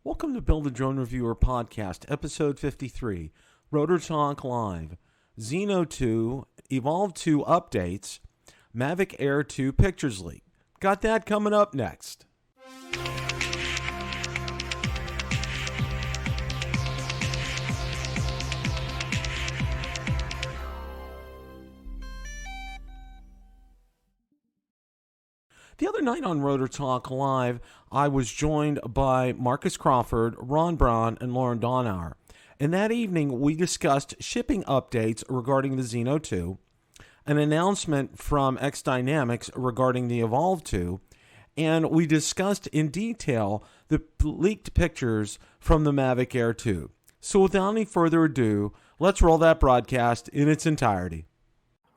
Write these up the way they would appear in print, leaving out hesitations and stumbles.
Welcome to BillTheDroneReviewer podcast, episode 53, Rotor Talk Live, Zino 2, Evolve 2 updates, Mavic Air 2 pictures leak. Got that coming up next. The other night on Rotor Talk Live, I was joined by Marcus Crawford, Ron Braun, and Lauren Donauer. And that evening, we discussed shipping updates regarding the Zino 2, an announcement from XDynamics regarding the Evolve 2, and we discussed in detail the leaked pictures from the Mavic Air 2. So without any further ado, let's roll that broadcast in its entirety.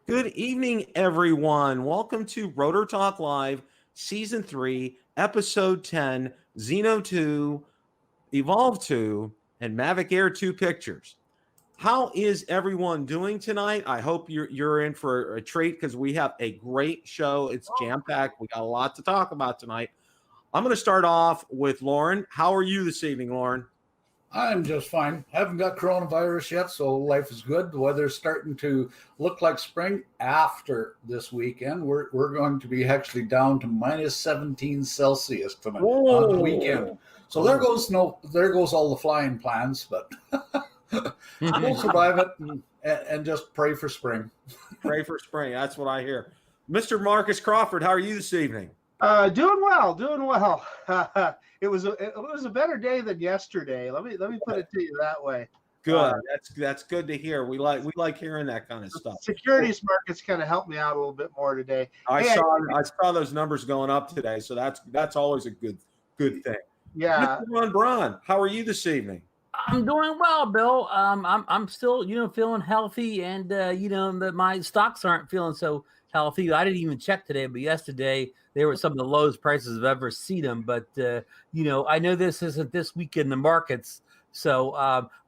Good evening, everyone. Welcome to Rotor Talk Live, Season 3, Episode 10, Zino 2, Evolve 2, and Mavic Air 2 pictures. How is everyone doing tonight? I hope you're in for a treat because we have a great show. It's jam-packed. We got a lot to talk about tonight. I'm going to start off with Lauren. How are you this evening, Lauren? I'm just fine. Haven't got coronavirus yet, so life is good. The weather's starting to look like spring after this weekend. We're going to be actually down to minus 17 Celsius tonight on the weekend. So there goes all the flying plans, but we'll survive it and just pray for spring. Pray for spring. That's what I hear. Mr. Marcus Crawford, how are you this evening? Doing well. It was a better day than yesterday. Let me put it to you that way. Good. That's good to hear. We like hearing that kind of stuff. Securities markets kind of helped me out a little bit more today. I saw those numbers going up today, so that's always a good thing. Yeah. Mr. Ron Braun, how are you this evening? I'm doing well, Bill. I'm still feeling healthy, and my stocks aren't feeling so healthy. I didn't even check today, but yesterday they were some of the lowest prices I've ever seen them. But I know this isn't this week in the markets, so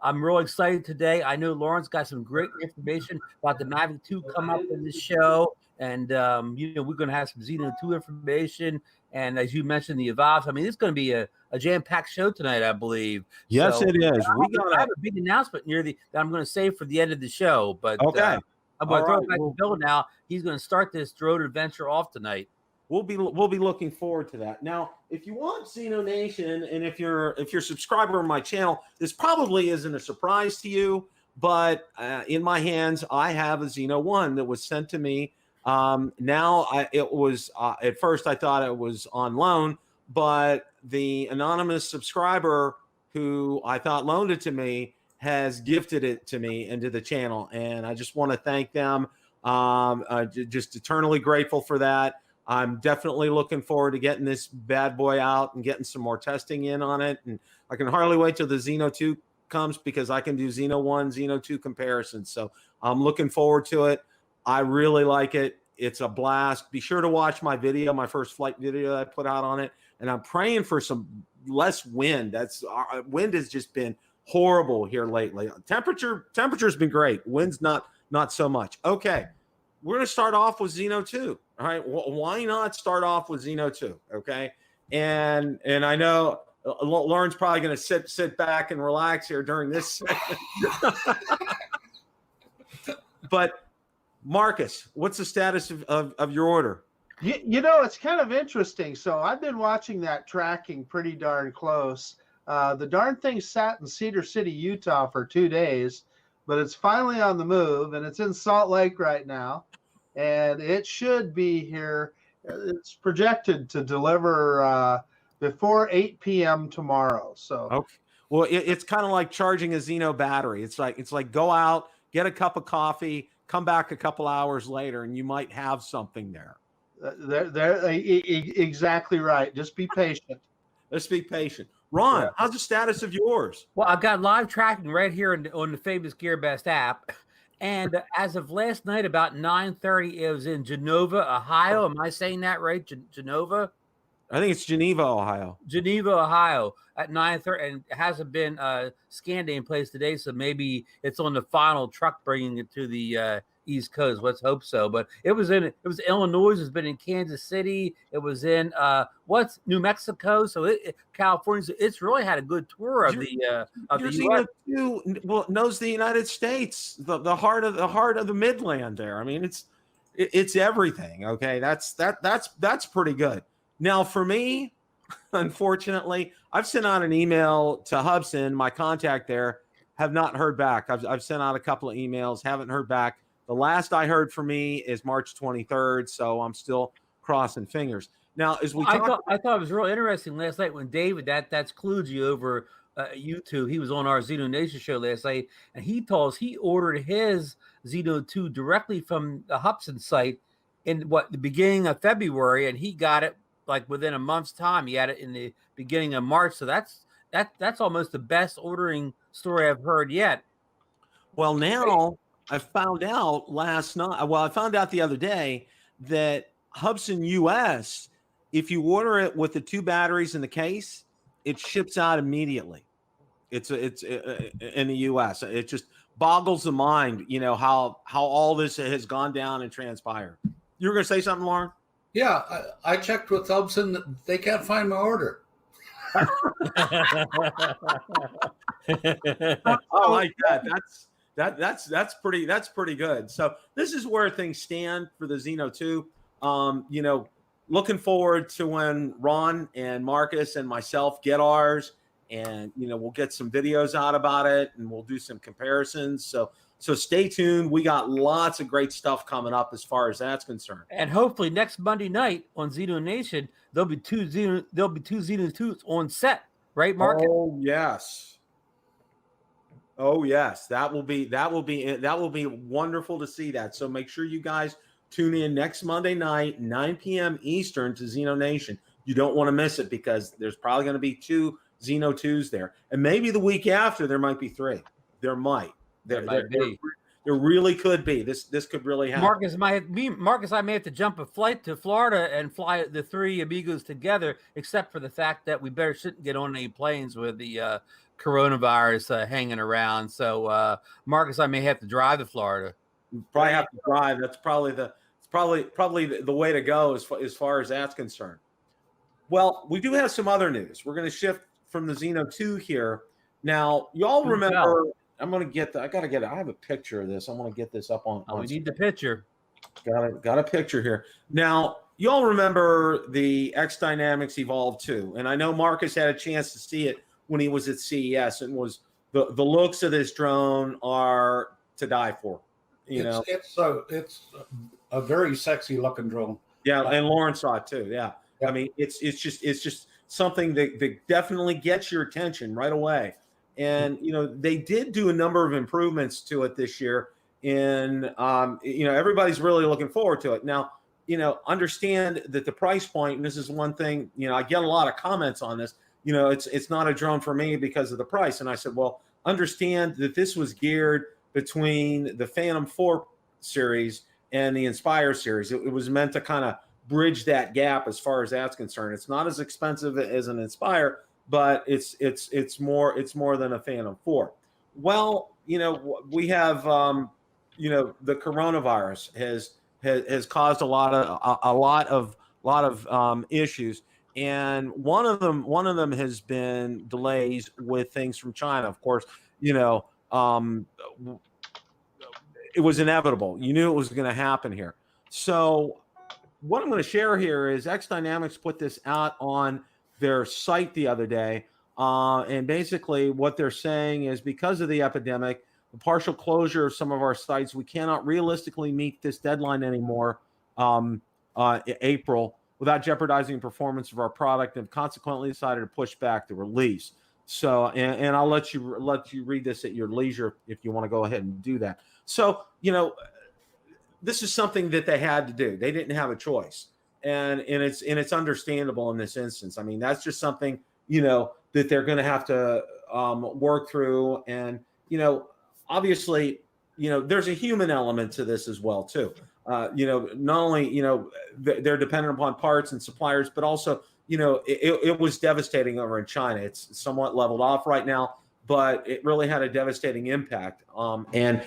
I'm real excited today. I know Lauren's got some great information about the Mavic 2 come up in this show, and we're going to have some Zino 2 information, and as you mentioned, the Evolve. I mean, it's going to be a jam-packed show tonight, I believe. Yes, it is. I have a big announcement that I'm going to save for the end of the show, but okay. I'm going to throw it back to Bill now. He's going to start this drone adventure off tonight. We'll be looking forward to that. Now, if you want ZinoNation, and if you're a subscriber on my channel, this probably isn't a surprise to you. But in my hands, I have a Zino 1 that was sent to me. It was at first I thought it was on loan, but the anonymous subscriber who I thought loaned it to me has gifted it to me and to the channel, and I just want to thank them. Just eternally grateful for that. I'm definitely looking forward to getting this bad boy out and getting some more testing in on it, and I can hardly wait till the Zino 2 comes because I can do Zino 1, Zino 2 comparisons. So I'm looking forward to it. I really like it. It's a blast. Be sure to watch my video, my first flight video that I put out on it, and I'm praying for some less wind. Wind has just been horrible here lately. Temperature's been great. Wind's not so much. Okay, we're going to start off with Zino 2. All right, why not start off with Zino 2? Okay, and I know Lauren's probably going to sit back and relax here during this segment. But Marcus, what's the status of your order? It's kind of interesting. So I've been watching that tracking pretty darn close. The darn thing sat in Cedar City, Utah for 2 days, but it's finally on the move, and it's in Salt Lake right now, and it should be here. It's projected to deliver before 8 p.m. tomorrow. So okay, well, it's kind of like charging a Zino battery. It's like go out, get a cup of coffee, come back a couple hours later, and you might have something there. Exactly right. Just be patient. Let's be patient. Ron, how's the status of yours? Well, I've got live tracking right here on the famous Gearbest app. And as of last night, about 9:30, it was in Genova, Ohio. Am I saying that right? Genova? I think it's Geneva, Ohio. Geneva, Ohio at 9:30. And it hasn't been scan day in place today, so maybe it's on the final truck bringing it to the East Coast. Let's hope so. But it was Illinois. It's been in Kansas City. It was in New Mexico. So California. So it's really had a good tour of the U.S. Well, knows the United States, the heart of the Midland. There. I mean, it's everything. Okay, that's pretty good. Now for me, unfortunately, I've sent out an email to Hubsan, my contact there. Have not heard back. I've sent out a couple of emails, haven't heard back. The last I heard from me is March 23rd, so I'm still crossing fingers. Now, as I thought it was real interesting last night when David, that's Clugy over YouTube, he was on our ZinoNation show last night, and he told us he ordered his Zino 2 directly from the Hubsan site in the beginning of February, and he got it like within a month's time. He had it in the beginning of March, so that's almost the best ordering story I've heard yet. Well, now I found out last night. Well, I found out the other day that Hubsan US, if you order it with the 2 batteries in the case, it ships out immediately. It's in the US. It just boggles the mind, how all this has gone down and transpired. You were going to say something, Lauren? Yeah, I checked with Hubsan. They can't find my order. I like that. That's pretty good. So this is where things stand for the Zino 2. Looking forward to when Ron and Marcus and myself get ours, and we'll get some videos out about it, and we'll do some comparisons. So stay tuned. We got lots of great stuff coming up as far as that's concerned. And hopefully next Monday night on ZinoNation, there'll be two Zino 2s on set, right, Mark? Oh yes. That will be wonderful to see that. So make sure you guys tune in next Monday night, 9 p.m. Eastern, to ZinoNation. You don't want to miss it, because there's probably going to be 2 Zino 2s there, and maybe the week after there might be 3. There might. There really could be. This could really happen. Marcus, I may have to jump a flight to Florida and fly the 3 amigos together, except for the fact that we shouldn't get on any planes with the coronavirus hanging around. So, Marcus, I may have to drive to Florida. You probably have to drive. That's probably the way to go as far as that's concerned. Well, we do have some other news. We're going to shift from the Zino 2 here. Now, y'all remember. I'm going to get I got to get it. I have a picture of this. I'm going to get this up on. We need the picture. Got a picture here. Now, you all remember the XDynamics Evolve 2, and I know Marcus had a chance to see it when he was at CES, and was the looks of this drone are to die for. It's a very sexy looking drone. Yeah, and Lauren saw it too. Yeah. I mean, it's just something that definitely gets your attention right away. And, they did do a number of improvements to it this year. And, everybody's really looking forward to it. Now, understand that the price point, and this is one thing, I get a lot of comments on this, it's not a drone for me because of the price. And I said, well, understand that this was geared between the Phantom 4 series and the Inspire series. It was meant to kind of bridge that gap as far as that's concerned. It's not as expensive as an Inspire, but it's more than a Phantom 4. Well, we have the coronavirus has caused a lot of issues, and one of them has been delays with things from China. Of course, it was inevitable. You knew it was going to happen here. So what I'm going to share here is XDynamics put this out on their site the other day, and basically what they're saying is, because of the epidemic, the partial closure of some of our sites, we cannot realistically meet this deadline anymore, April, without jeopardizing performance of our product, and consequently decided to push back the release. So, and I'll let you read this at your leisure if you want to go ahead and do that. So, this is something that they had to do. They didn't have a choice. And it's understandable in this instance. I mean, that's just something, that they're going to have to work through. And, obviously, there's a human element to this as well, too. Not only, they're dependent upon parts and suppliers, but also, it was devastating over in China. It's somewhat leveled off right now, but it really had a devastating impact. And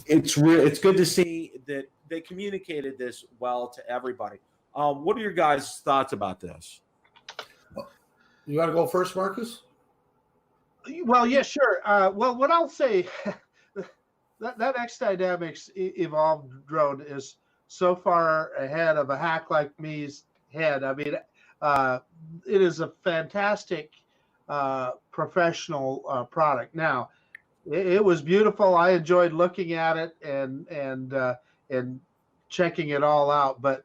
it's good to see that they communicated this well to everybody. What are your guys' thoughts about this? You want to go first, Marcus? Well, yeah, sure. Well, what I'll say, that XDynamics evolved drone is so far ahead of a hack like me's head. I mean, it is a fantastic professional product. Now, it was beautiful. I enjoyed looking at it and checking it all out. But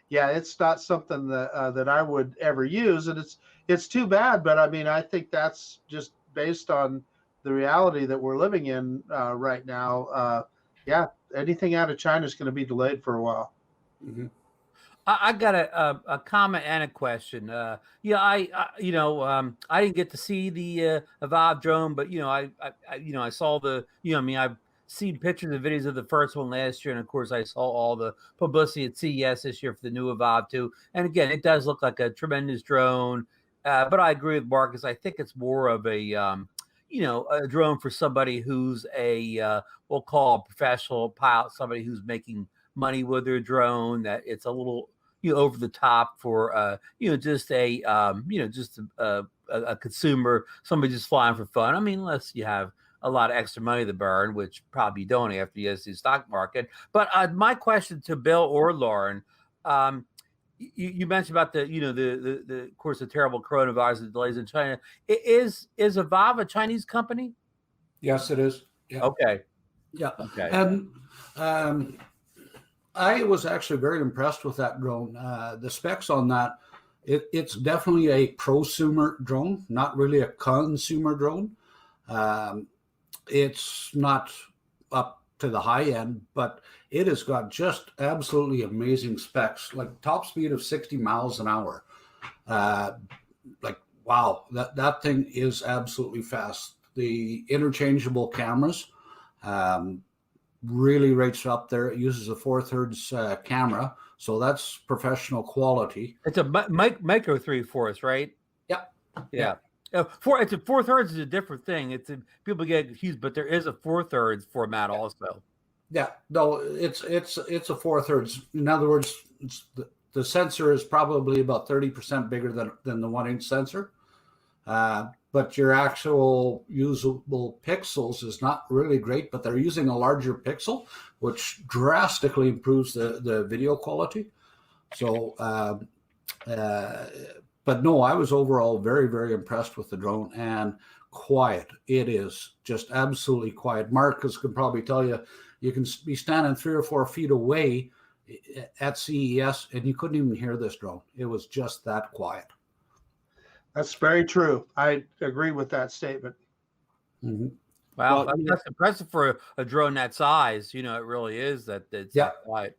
yeah, it's not something that I would ever use, and it's too bad. But I mean, I think that's just based on the reality that we're living in right now. Yeah, anything out of China is going to be delayed for a while. Mm-hmm. I got a comment and a question. Yeah, I didn't get to see the Evolve drone, but I saw the I've seen pictures and videos of the first one last year, and of course I saw all the publicity at CES this year for the new Evolve 2. And again, it does look like a tremendous drone. But I agree with Marcus. I think it's more of a a drone for somebody who's we'll call a professional pilot, somebody who's making money with their drone, that it's a little over the top for just a consumer, somebody just flying for fun. I mean, unless you have a lot of extra money to burn, which probably you don't after you see the stock market. But my question to Bill or Lauren, you mentioned about the of course the terrible coronavirus and delays in China. Is Evolve a Chinese company? Yes, it is. Yeah. Okay. Yeah. Okay. And I was actually very impressed with that drone. The specs on that, it's definitely a prosumer drone, not really a consumer drone. It's not up to the high end, but it has got just absolutely amazing specs, like top speed of 60 miles an hour. Like, wow, that thing is absolutely fast. The interchangeable cameras, really rates up there. It uses a 4/3 camera, so that's professional quality. It's a micro 3/4, right? Yeah. It's a 4/3 is a different thing. People get confused, but there is a 4/3 format also. Yeah, no, it's a 4/3. In other words, the sensor is probably about 30% bigger than the 1-inch sensor. But your actual usable pixels is not really great, but they're using a larger pixel, which drastically improves the video quality. So, but no, I was overall very, very impressed with the drone, and quiet. It is just absolutely quiet. Marcus can probably tell you, you can be standing 3 or 4 feet away at CES, and you couldn't even hear this drone. It was just that quiet. That's very true. I agree with that statement. Mm-hmm. Wow, well, that's impressive for a drone that size. It really is that it's quiet.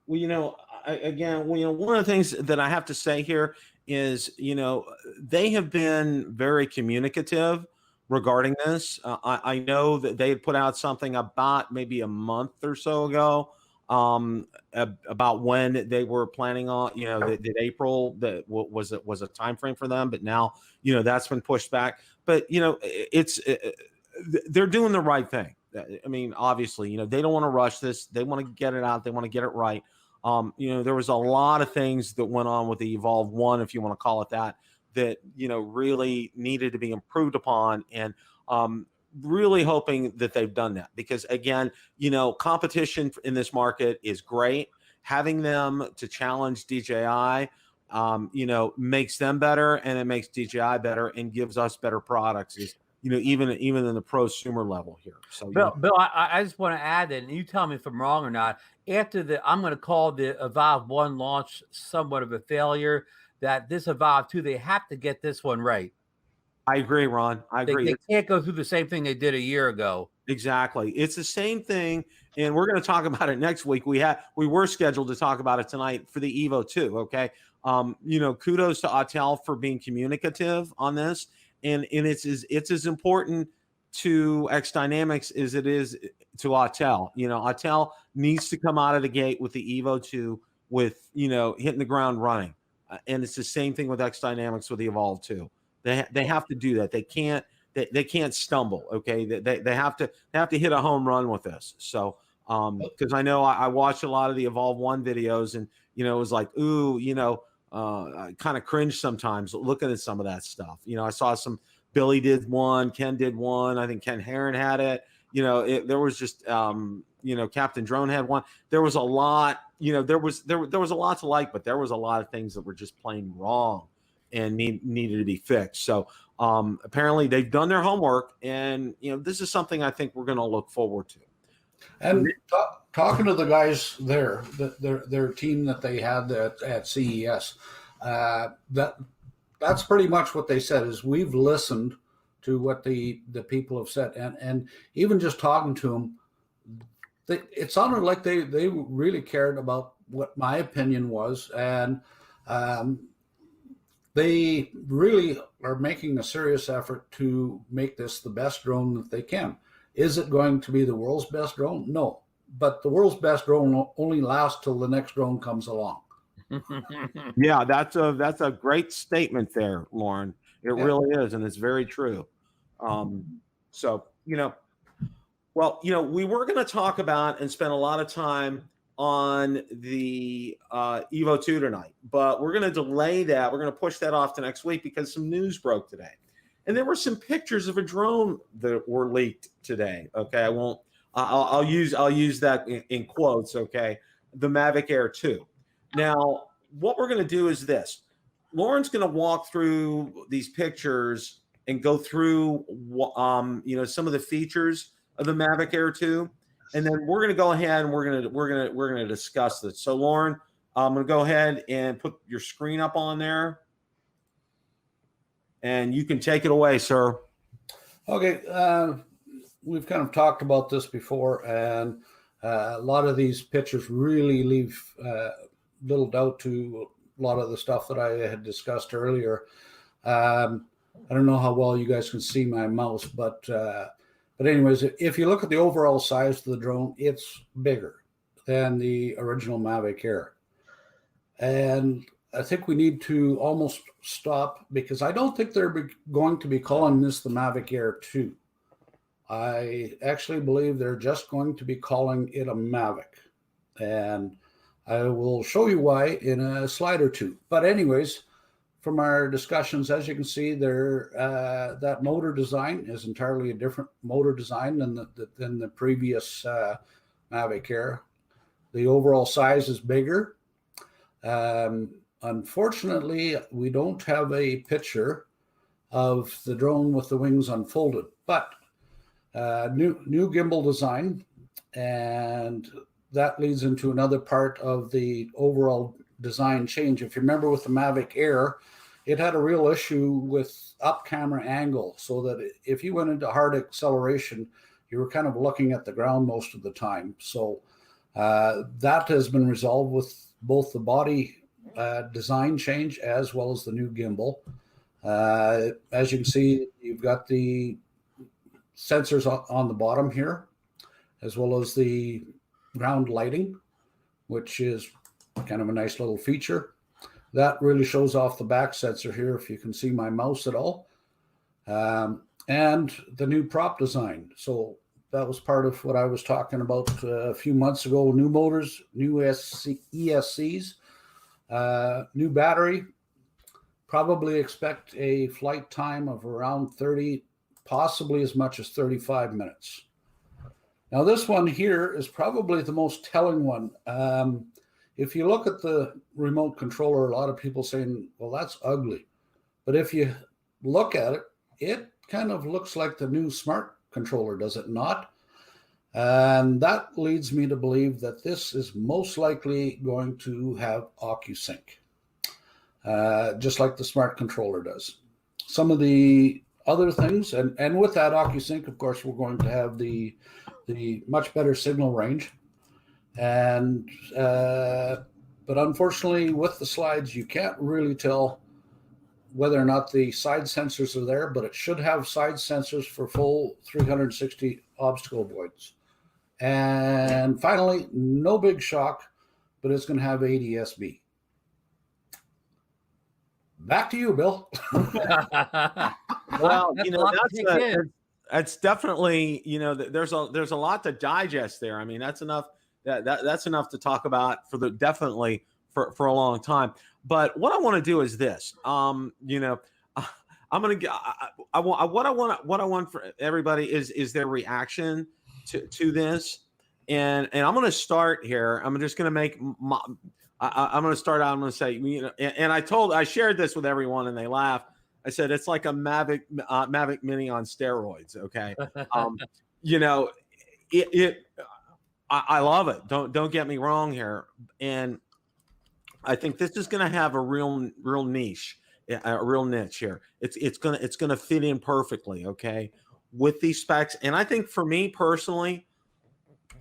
Well, again, one of the things that I have to say here is, they have been very communicative regarding this. I know that they had put out something about maybe a month or so ago about when they were planning on, that April that was a time frame for them, but now that's been pushed back. But they're doing the right thing. I mean, obviously, they don't want to rush this. They want to get it out. They want to get it right. There was a lot of things that went on with the Evolve 1, if you want to call it that really needed to be improved upon, and really hoping that they've done that, because again, competition in this market is great. Having them to challenge DJI, makes them better, and it makes DJI better and gives us better products. Even in the prosumer level here. So, Bill, I just want to add that, and you tell me if I'm wrong or not. After I'm going to call the Evolve 1 launch somewhat of a failure, that this Evolve 2, they have to get this one right. I agree, Ron. I agree. They can't go through the same thing they did a year ago. Exactly. It's the same thing, and we're going to talk about it next week. We were scheduled to talk about it tonight for the Evo 2. Okay. Kudos to Autel for being communicative on this. And it's as important to XDynamics as it is to Autel. Autel needs to come out of the gate with the Evo 2 with, hitting the ground running. And it's the same thing with XDynamics with the Evolve 2. They have to do that. They can't they can't stumble. Okay, they have to hit a home run with this. So because I know I watched a lot of the Evolve 1 videos, and it was like, ooh, I kind of cringe sometimes looking at some of that stuff. I saw some, Billy did one, Ken did one, I think Ken Heron had it. There was just Captain Drone had one. There was a lot, there was a lot to like, but there was a lot of things that were just plain wrong and needed to be fixed. So apparently they've done their homework, and this is something I think we're going to look forward to. And talking to the guys there, their team that they had at CES, that's pretty much what they said, is we've listened to what the people have said, and even just talking to them, it sounded like they really cared about what my opinion was, and they really are making a serious effort to make this the best drone that they can. Is it going to be the world's best drone? No, but the world's best drone only lasts till the next drone comes along. Yeah, that's a great statement there, Lauren. It really is, and it's very true. So we were going to talk about and spend a lot of time on the Evo 2 tonight, but we're going to delay that. We're going to push that off to next week because some news broke today. And there were some pictures of a drone that were leaked today. Okay, I'll use that in quotes. Okay, the Mavic Air 2. Now, what we're going to do is this. Lauren's going to walk through these pictures and go through some of the features of the Mavic Air 2, and then we're going to go ahead and we're going to discuss this. So, Lauren, I'm going to go ahead and put your screen up on there. And you can take it away, sir. Okay. We've kind of talked about this before, and a lot of these pictures really leave little doubt to a lot of the stuff that I had discussed earlier. I don't know how well you guys can see my mouse, but anyways, if you look at the overall size of the drone, it's bigger than the original Mavic Air. And I think we need to almost stop, because I don't think they're going to be calling this the Mavic Air 2. I actually believe they're just going to be calling it a Mavic. And I will show you why in a slide or two. But anyways, from our discussions, as you can see, that motor design is entirely a different motor design than the previous Mavic Air. The overall size is bigger. Unfortunately, we don't have a picture of the drone with the wings unfolded, but new gimbal design, and that leads into another part of the overall design change. If you remember with the Mavic Air, it had a real issue with up camera angle, so that if you went into hard acceleration, you were kind of looking at the ground most of the time. So that has been resolved with both the body design change as well as the new gimbal. As you can see, you've got the sensors on the bottom here, as well as the ground lighting, which is kind of a nice little feature. That really shows off the back sensor here, if you can see my mouse at all. And the new prop design. So that was part of what I was talking about a few months ago. New motors, new ESCs, new battery. Probably expect a flight time of around 30, possibly as much as 35 minutes. Now this one here is probably the most telling one. If you look at the remote controller, a lot of people saying, well, that's ugly. But if you look at it, it kind of looks like the new smart controller, does it not? And that leads me to believe that this is most likely going to have OcuSync, just like the smart controller does. Some of the other things, and with that OcuSync, of course, we're going to have the much better signal range. And but unfortunately, with the slides, you can't really tell whether or not the side sensors are there, but it should have side sensors for full 360 obstacle avoidance. And finally, no big shock, but it's going to have ADS-B. Back to you, Bill. Well, That's a lot to take in. that's definitely, there's a lot to digest there. I mean, that's enough. That's enough to talk about definitely for a long time. But what I want to do is this. I'm gonna get. What I want for everybody is their reaction to this, and I'm gonna start here. I'm just gonna make I'm gonna start out. I'm gonna say, and I shared this with everyone, and they laughed. I said it's like a Mavic Mini on steroids. Okay, I love it. Don't get me wrong here, and I think this is going to have a real niche, a real niche here. It's gonna fit in perfectly. Okay, with these specs, and I think for me personally,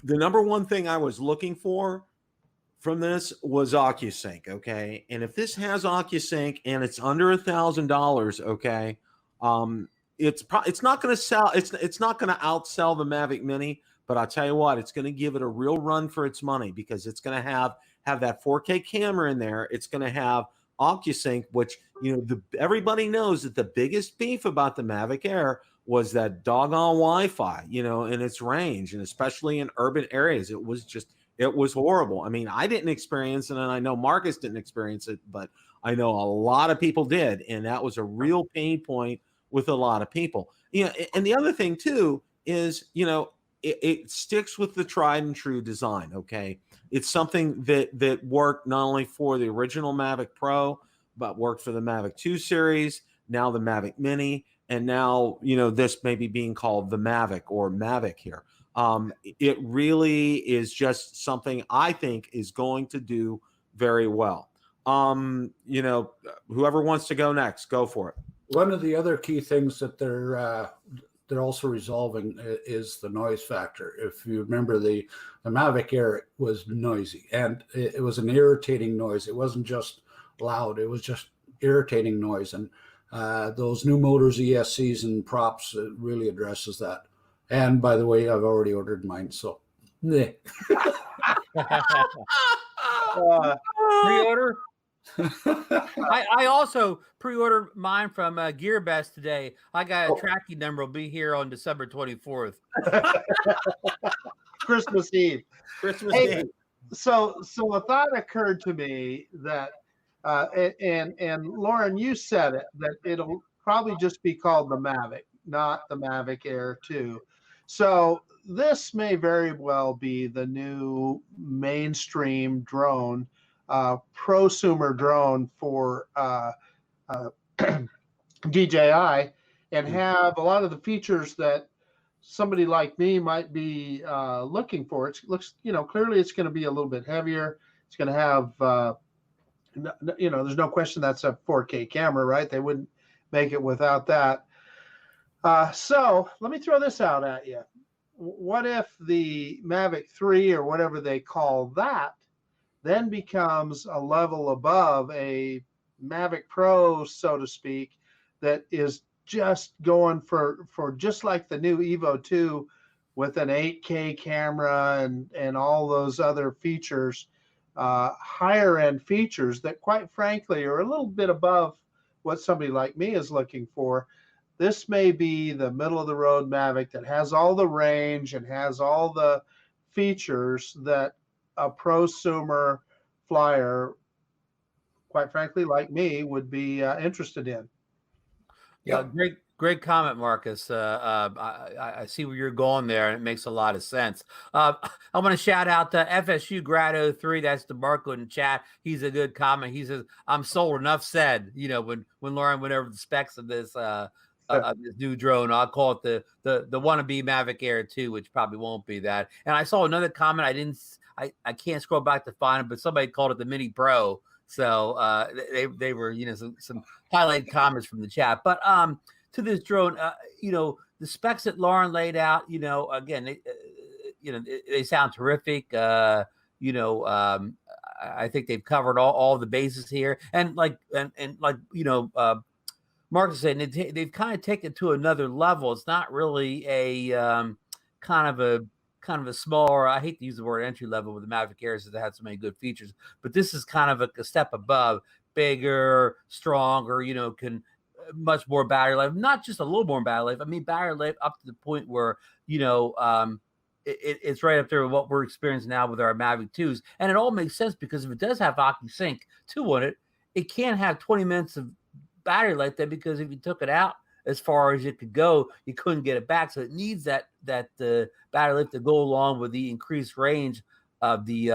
the number one thing I was looking for from this was OcuSync. Okay, and if this has OcuSync and it's under $1,000, okay, it's not going to sell. It's not going to outsell the Mavic Mini, but I'll tell you what, it's going to give it a real run for its money because it's going to have that 4K camera in there. It's going to have OcuSync, which everybody knows that the biggest beef about the Mavic Air was that doggone Wi-Fi, in its range, and especially in urban areas, it was horrible. I mean, I didn't experience it, and I know Marcus didn't experience it, but I know a lot of people did, and that was a real pain point with a lot of people. And the other thing too is, it sticks with the tried and true design. Okay, it's something that worked not only for the original Mavic Pro, but worked for the Mavic 2 series, now the Mavic Mini, and now this may be being called the Mavic or Mavic here. It really is just something I think is going to do very well. Whoever wants to go next, go for it. One of the other key things that they're also resolving is the noise factor. If you remember, the Mavic Air was noisy, and it was an irritating noise. It wasn't just loud, it was just irritating noise. And those new motors, ESCs and props, really addresses that. And by the way, I've already ordered mine, so pre-order. I also pre-ordered mine from Gearbest today. I got a tracking number. Will be here on December 24th. Christmas Eve. Eve. So a thought occurred to me that, and Lauren, you said it, that it'll probably just be called the Mavic, not the Mavic Air 2. So this may very well be the new mainstream drone, prosumer drone for DJI, and have a lot of the features that somebody like me might be looking for. It looks, clearly it's going to be a little bit heavier. It's going to have, there's no question that's a 4K camera, right? They wouldn't make it without that. So let me throw this out at you. What if the Mavic 3 or whatever they call that then becomes a level above a Mavic Pro, so to speak, that is just going for just like the new Evo 2 with an 8K camera and all those other features, higher end features that quite frankly are a little bit above what somebody like me is looking for. This may be the middle of the road Mavic that has all the range and has all the features that a prosumer flyer, quite frankly, like me, would be interested in. Yeah, great comment, Marcus. I see where you're going there, and it makes a lot of sense. I want to shout out to FSU Grad 03. That's DeMarco in the chat. He's a good comment. He says, "I'm sold." Enough said. When Lauren went over the specs of this this new drone, I'll call it the wannabe Mavic Air 2, which probably won't be that. And I saw another comment. I can't scroll back to find it, but somebody called it the Mini Pro. So they were some highlighted comments from the chat. But to this drone, the specs that Lauren laid out, again, they sound terrific. I think they've covered all the bases here, and Marcus said, they've kind of taken it to another level. It's not really a kind of a smaller, I hate to use the word entry level with the Mavic Air, since it had so many good features, but this is kind of a step above, bigger, stronger, can much more battery life, not just a little more battery life. I mean, battery life up to the point where, it's right up there with what we're experiencing now with our Mavic 2s. And it all makes sense because if it does have OcuSync 2 on it, it can't have 20 minutes of battery life then, because if you took it out as far as it could go, you couldn't get it back. So it needs that battery life to go along with the increased range of the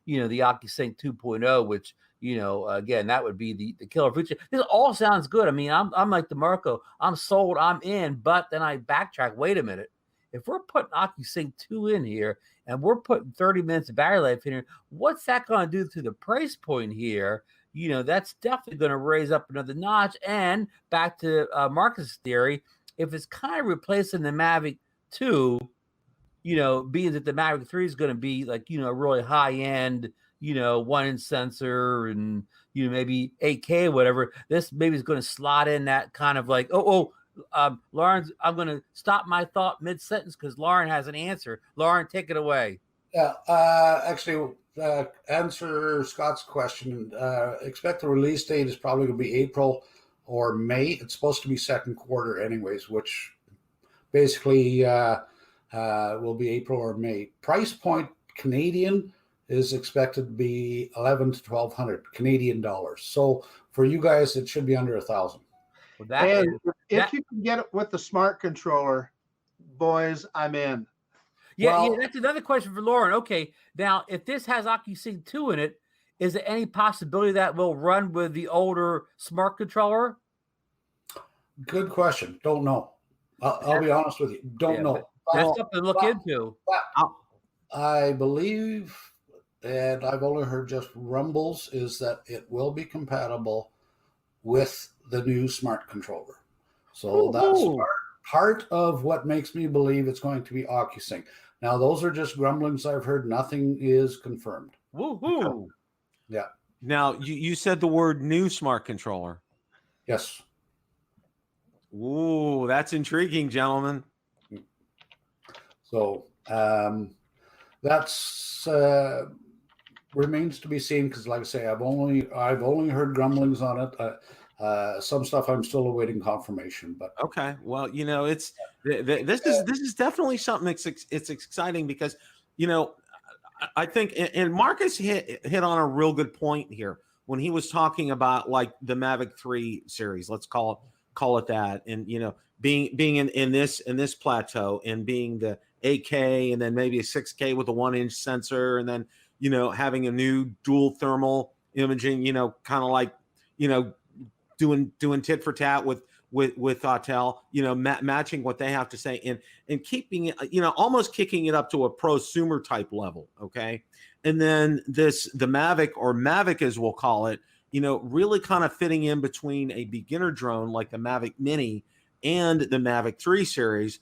the OcuSync 2.0, which again, that would be the killer feature. This all sounds good. I mean, I'm like DeMarco. I'm sold. I'm in. But then I backtrack. Wait a minute. If we're putting OcuSync 2 in here and we're putting 30 minutes of battery life in here, what's that going to do to the price point here? That's definitely going to raise up another notch. And back to Marcus' theory, if it's kind of replacing the Mavic 2, being that the Mavic 3 is going to be like, really high end, 1-inch sensor and, maybe 8K, whatever, this maybe is going to slot in that kind of like, Lauren, I'm going to stop my thought mid-sentence because Lauren has an answer. Lauren, take it away. Yeah, actually, answer Scott's question. Expect the release date is probably going to be April or May. It's supposed to be second quarter anyways, which basically will be April or May. Price point Canadian is expected to be $1,100 to $1,200 Canadian dollars. So for you guys, it should be under $1,000. Well, if you can get it with the smart controller, boys, I'm in. Yeah, that's another question for Lauren. Okay, now if this has OcuSync 2 in it, is there any possibility that will run with the older smart controller? Good question. Don't know. I'll be honest with you. Don't know. That's something to look into. I believe, and I've only heard just rumbles, is that it will be compatible with the new smart controller. So that's part of what makes me believe it's going to be OcuSync. Now, those are just grumblings I've heard. Nothing is confirmed. Woohoo! Yeah. Now, you said the word new smart controller. Yes. Ooh, that's intriguing, gentlemen. So that's remains to be seen, because, like I say, I've only heard grumblings on it. Some stuff I'm still awaiting confirmation. But okay, well, it's this is definitely something it's exciting because I think, and Marcus hit on a real good point here when he was talking about like the Mavic 3 series. Let's call it that, and being in this plateau and being the 8K and then maybe a 6K with a 1-inch sensor, and then having a new dual thermal imaging, kind of like doing tit for tat with Autel, matching what they have to say and keeping it, almost kicking it up to a prosumer type level. Okay. And then the Mavic, or Mavic as we'll call it, really kind of fitting in between a beginner drone like the Mavic Mini and the Mavic 3 series,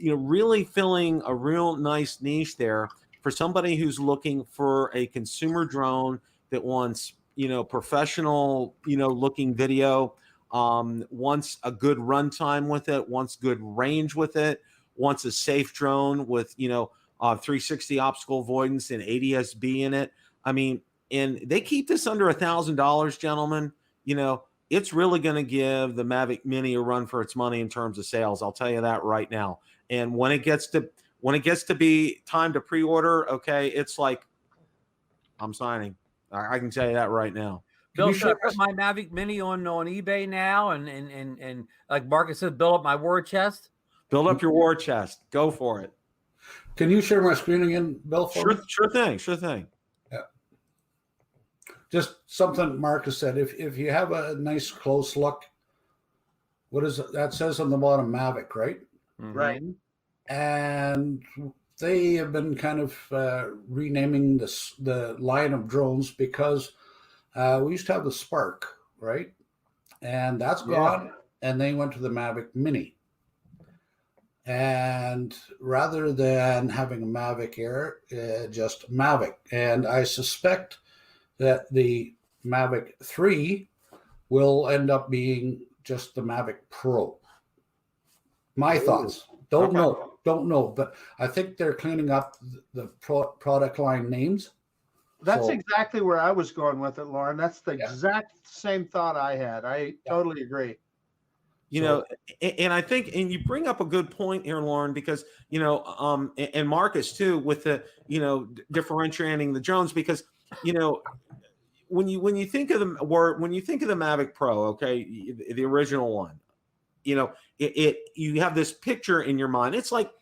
really filling a real nice niche there for somebody who's looking for a consumer drone that wants, professional, looking video, wants a good runtime with it, wants good range with it, wants a safe drone with, 360 optical avoidance and ADS-B in it. I mean, and they keep this under $1,000, gentlemen. It's really going to give the Mavic Mini a run for its money in terms of sales. I'll tell you that right now. And when it gets to be time to pre-order, okay, it's like I'm signing. I can tell you that right now. Bill, should I put my Mavic Mini on eBay now and like Marcus said, build up my war chest? Build up your war chest. Go for it. Can you share my screen again, Bill? Sure thing. Yeah. Just something Marcus said. If you have a nice close look, what is it? That says on the bottom Mavic, right? Mm-hmm. Right. And they have been kind of renaming the line of drones because we used to have the Spark, right? And that's gone, and they went to the Mavic Mini. And rather than having a Mavic Air, just Mavic. And I suspect that the Mavic 3 will end up being just the Mavic Pro. My thoughts. Don't know. But I think they're cleaning up the product line names. That's So- exactly where I was going with it, Lauren. That's the exact same thought I had. I totally agree. You know, and I think, and you bring up a good point here, Lauren, because, you know, and Marcus too, with the, you know, differentiating the drones, because, you know, when you think of the word, when you think of the Mavic Pro, okay, the original one, you know, you have this picture in your mind. It's like,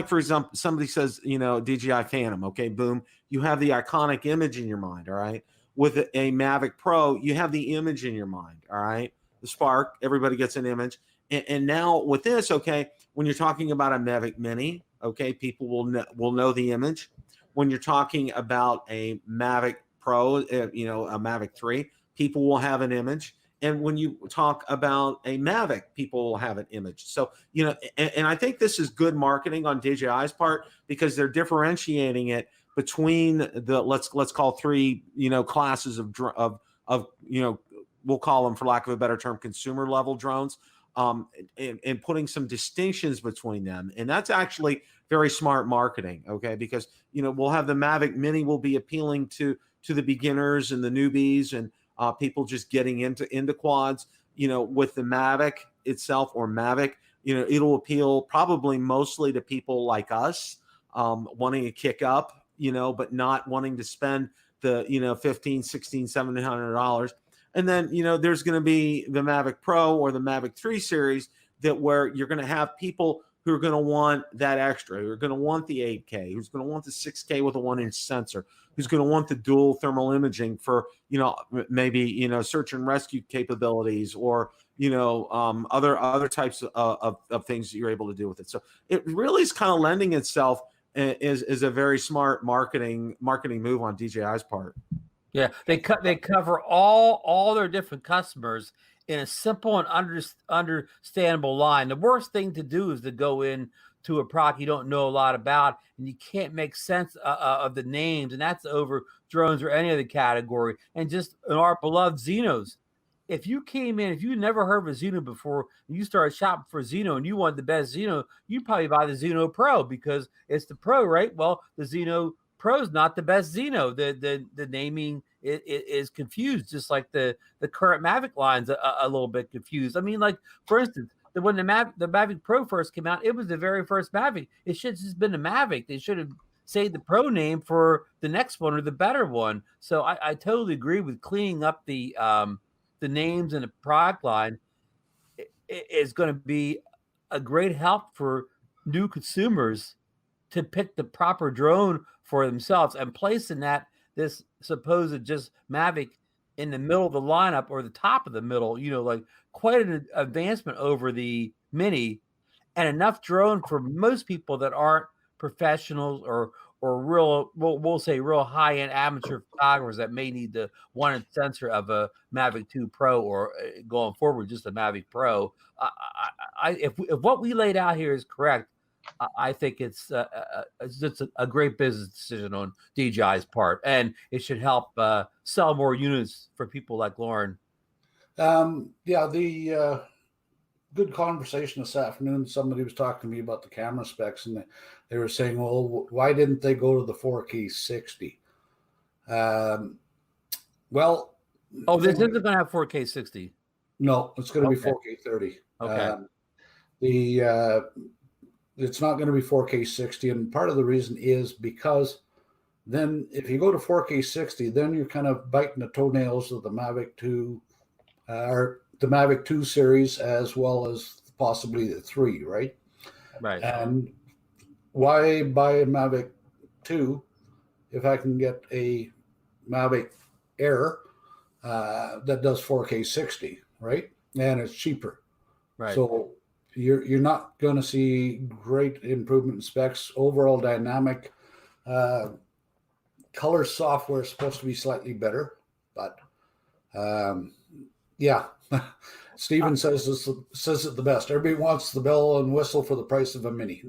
for example, somebody says, you know, DJI Phantom, okay, boom, you have the iconic image in your mind, all right? With a Mavic Pro, you have the image in your mind, all right? The spark, everybody gets an image. And now with this, okay, when you're talking about a Mavic Mini, okay, people will know the image. When you're talking about a Mavic Pro, you know, a Mavic 3, people will have an image. And when you talk about a Mavic, people will have an image. So, you know, and I think this is good marketing on DJI's part, because they're differentiating it between the let's call 3, you know, classes of you know, we'll call them, for lack of a better term, consumer level drones, and putting some distinctions between them. And that's actually very smart marketing, okay? Because, you know, we'll have the Mavic Mini will be appealing to the beginners and the newbies and people just getting into quads. You know, with the Mavic itself, or Mavic, you know, it'll appeal probably mostly to people like us, wanting to kick up, you know, but not wanting to spend the, you know, $1,500, $1,600, $700. And then, you know, there's going to be the Mavic Pro or the Mavic 3 series, that where you're going to have people who are going to want that extra, who are going to want the 8K, who's going to want the 6K with a 1-inch sensor, who's going to want the dual thermal imaging for, you know, maybe, you know, search and rescue capabilities, or, you know, other types of things that you're able to do with it. So it really is kind of lending itself, is a very smart marketing move on DJI's part. Yeah, they cover all their different customers in a simple and understandable line. The worst thing to do is to go in to a product you don't know a lot about, and you can't make sense of the names, and that's over drones or any other category. And just in our beloved Zinos, if you came in, if you never heard of a Zino before, and you started shopping for Zino and you wanted the best Zino, you'd probably buy the Zino Pro because it's the Pro, right? Well, the Zino Pro is not the best Zino. The naming is confused, just like the current Mavic line's a little bit confused. I mean, like, for instance, when the Mavic Pro first came out, it was the very first Mavic. It should have just been a Mavic. They should have saved the Pro name for the next one or the better one. So I totally agree with cleaning up the names and the product line. Is going to be a great help for new consumers to pick the proper drone for themselves, and placing this supposed just Mavic in the middle of the lineup, or the top of the middle, you know, like quite an advancement over the Mini, and enough drone for most people that aren't professionals or real, we'll say real high-end amateur photographers that may need the 1-inch sensor of a Mavic 2 Pro, or going forward just a Mavic Pro. If what we laid out here is correct, I think it's just a great business decision on DJI's part, and it should help sell more units for people like Lauren. The good conversation this afternoon. Somebody was talking to me about the camera specs, and they were saying, well, why didn't they go to the 4K 60? Well, this isn't going to have 4K 60. No, it's going to be 4K 30. Okay. It's not going to be 4K 60, and part of the reason is because then if you go to 4K 60, then you're kind of biting the toenails of the Mavic 2, or the Mavic 2 series, as well as possibly the 3, right? Right. And why buy a Mavic 2 if I can get a Mavic Air that does 4K 60, right? And it's cheaper. Right. So you're not going to see great improvement in specs. Overall dynamic color software is supposed to be slightly better, but yeah. Steven says it the best. Everybody wants the bell and whistle for the price of a Mini.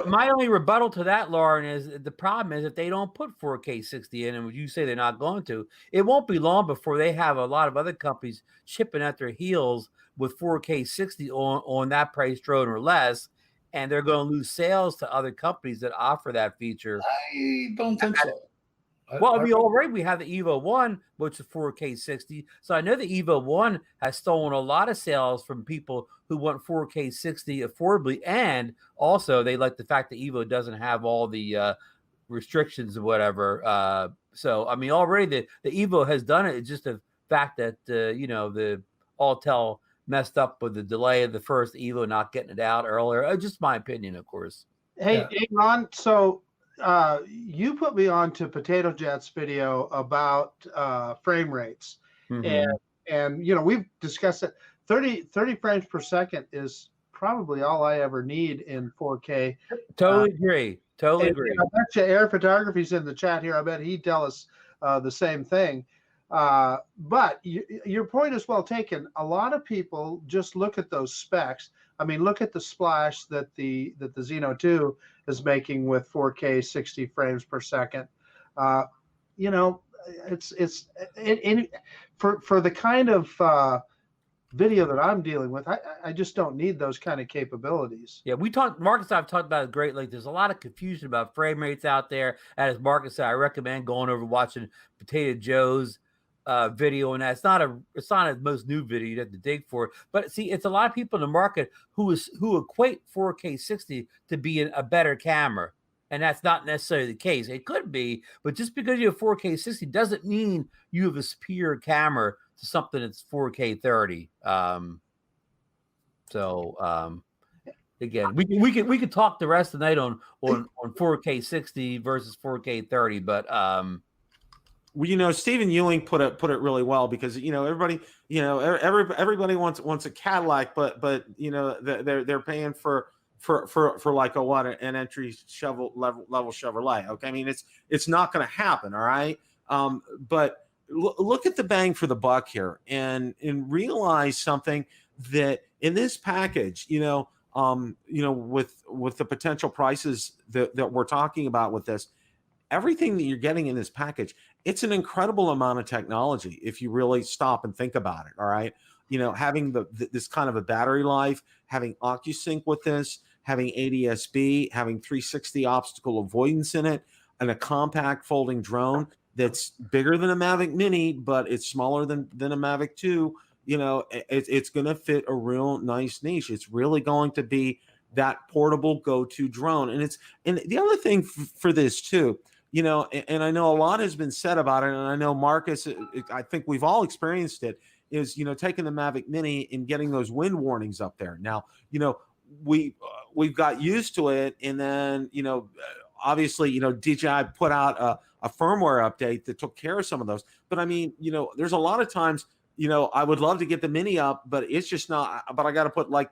My only rebuttal to that, Lauren, is the problem is if they don't put 4K 60 in, and you say they're not going to, it won't be long before they have a lot of other companies chipping at their heels with 4K 60 on that price drone or less, and they're going to lose sales to other companies that offer that feature. I don't think so. Well, I mean, already we have the Evo 1, which is 4K 60. So I know the Evo 1 has stolen a lot of sales from people who want 4K 60 affordably. And also, they like the fact that Evo doesn't have all the restrictions or whatever. So, I mean, already the Evo has done it. It's just the fact that, the Altel messed up with the delay of the first Evo not getting it out earlier. Just my opinion, of course. Hey, Ron, so you put me on to Potato Jet's video about frame rates. Mm-hmm. And we've discussed it. 30 frames per second is probably all I ever need in 4K. Totally agree. Totally agree. I bet you Air Photography's in the chat here. I bet he'd tell us the same thing. But your point is well taken. A lot of people just look at those specs. I mean, look at the splash that the Zino 2 is making with 4K 60 frames per second. It's for the kind of video that I'm dealing with, I just don't need those kind of capabilities. Yeah, Marcus and I have talked about it greatly. There's a lot of confusion about frame rates out there. And as Marcus said, I recommend going over watching Potato Joe's video, and it's not a most new video. You have to dig for it. But see, it's a lot of people in the market who equate 4K 60 to be a better camera. And that's not necessarily the case. It could be, but just because you have 4K 60 doesn't mean you have a superior camera to something that's 4K 30. Again, we could talk the rest of the night on 4K 60 versus 4K 30, but well, Stephen Ewing put it really well, because everybody everybody wants a Cadillac, but they're paying for like an entry level Chevrolet. Okay, I mean it's not going to happen. All right, but look at the bang for the buck here, and realize something, that in this package, with the potential prices that we're talking about with this, everything that you're getting in this package, it's an incredible amount of technology if you really stop and think about it. All right, having this kind of a battery life, having OcuSync with this, having ADS-B, having 360 obstacle avoidance in it, and a compact folding drone that's bigger than a Mavic Mini, but it's smaller than a Mavic 2. It's going to fit a real nice niche. It's really going to be that portable go-to drone. And the other thing for this too, and I know a lot has been said about it, and I know Marcus, I think we've all experienced it, is taking the Mavic Mini and getting those wind warnings up there. Now, we've got used to it, and then obviously DJI put out a firmware update that took care of some of those. But I mean, there's a lot of times, I would love to get the Mini up, but it's just not. But I got to put like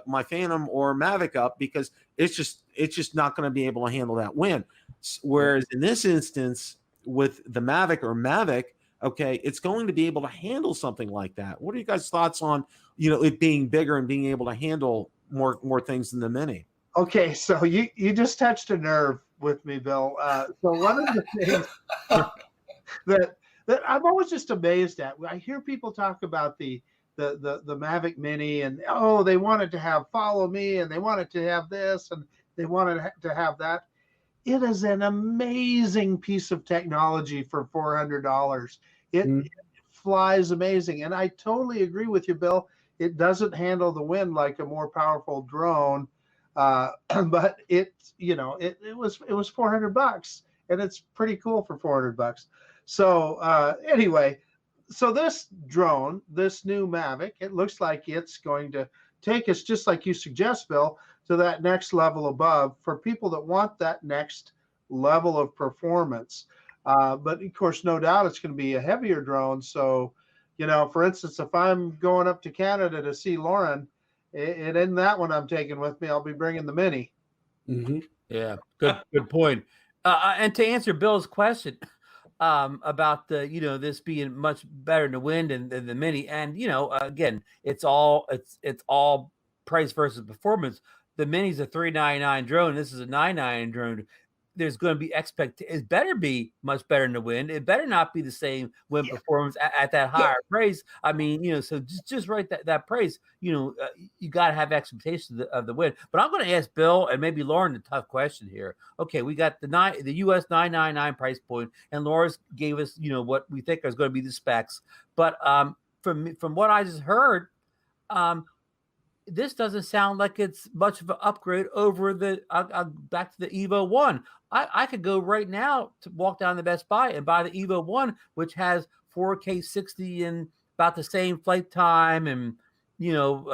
my Phantom or Mavic up, because it's just not going to be able to handle that wind. Whereas in this instance, with the Mavic or Mavic, okay, it's going to be able to handle something like that. What are you guys' thoughts on it being bigger and being able to handle more things than the Mini? Okay, so you just touched a nerve with me, Bill. So one of the things that I'm always just amazed at, I hear people talk about the Mavic Mini, and they wanted to have follow me, and they wanted to have this, and they wanted to have that. It is an amazing piece of technology for $400. It flies amazing, and I totally agree with you, Bill. It doesn't handle the wind like a more powerful drone, but it was $400, and it's pretty cool for $400. So anyway, so this drone, this new Mavic, it looks like it's going to take us, just like you suggest, Bill, to that next level above for people that want that next level of performance. But of course, no doubt it's going to be a heavier drone. So, for instance, if I'm going up to Canada to see Lauren, it isn't that one I'm taking with me. I'll be bringing the Mini. Mm-hmm. Yeah, good point. And to answer Bill's question about this being much better in the wind than the Mini, and again, it's all price versus performance. The Mini's a $399 drone. This is a $999 drone. there's going to be it better be much better than the wind. It better not be the same wind performance at that higher price. I mean, you know, so just right that price, you know, you got to have expectations of the wind. But I'm going to ask Bill and maybe Lauren the tough question here. Okay, we got the US 999 price point, and Laura's gave us, you know, what we think is going to be the specs. But from what I just heard, this doesn't sound like it's much of an upgrade over the back to the Evo 1. I could go right now to walk down to Best Buy and buy the Evo 1, which has 4K 60 and about the same flight time and you know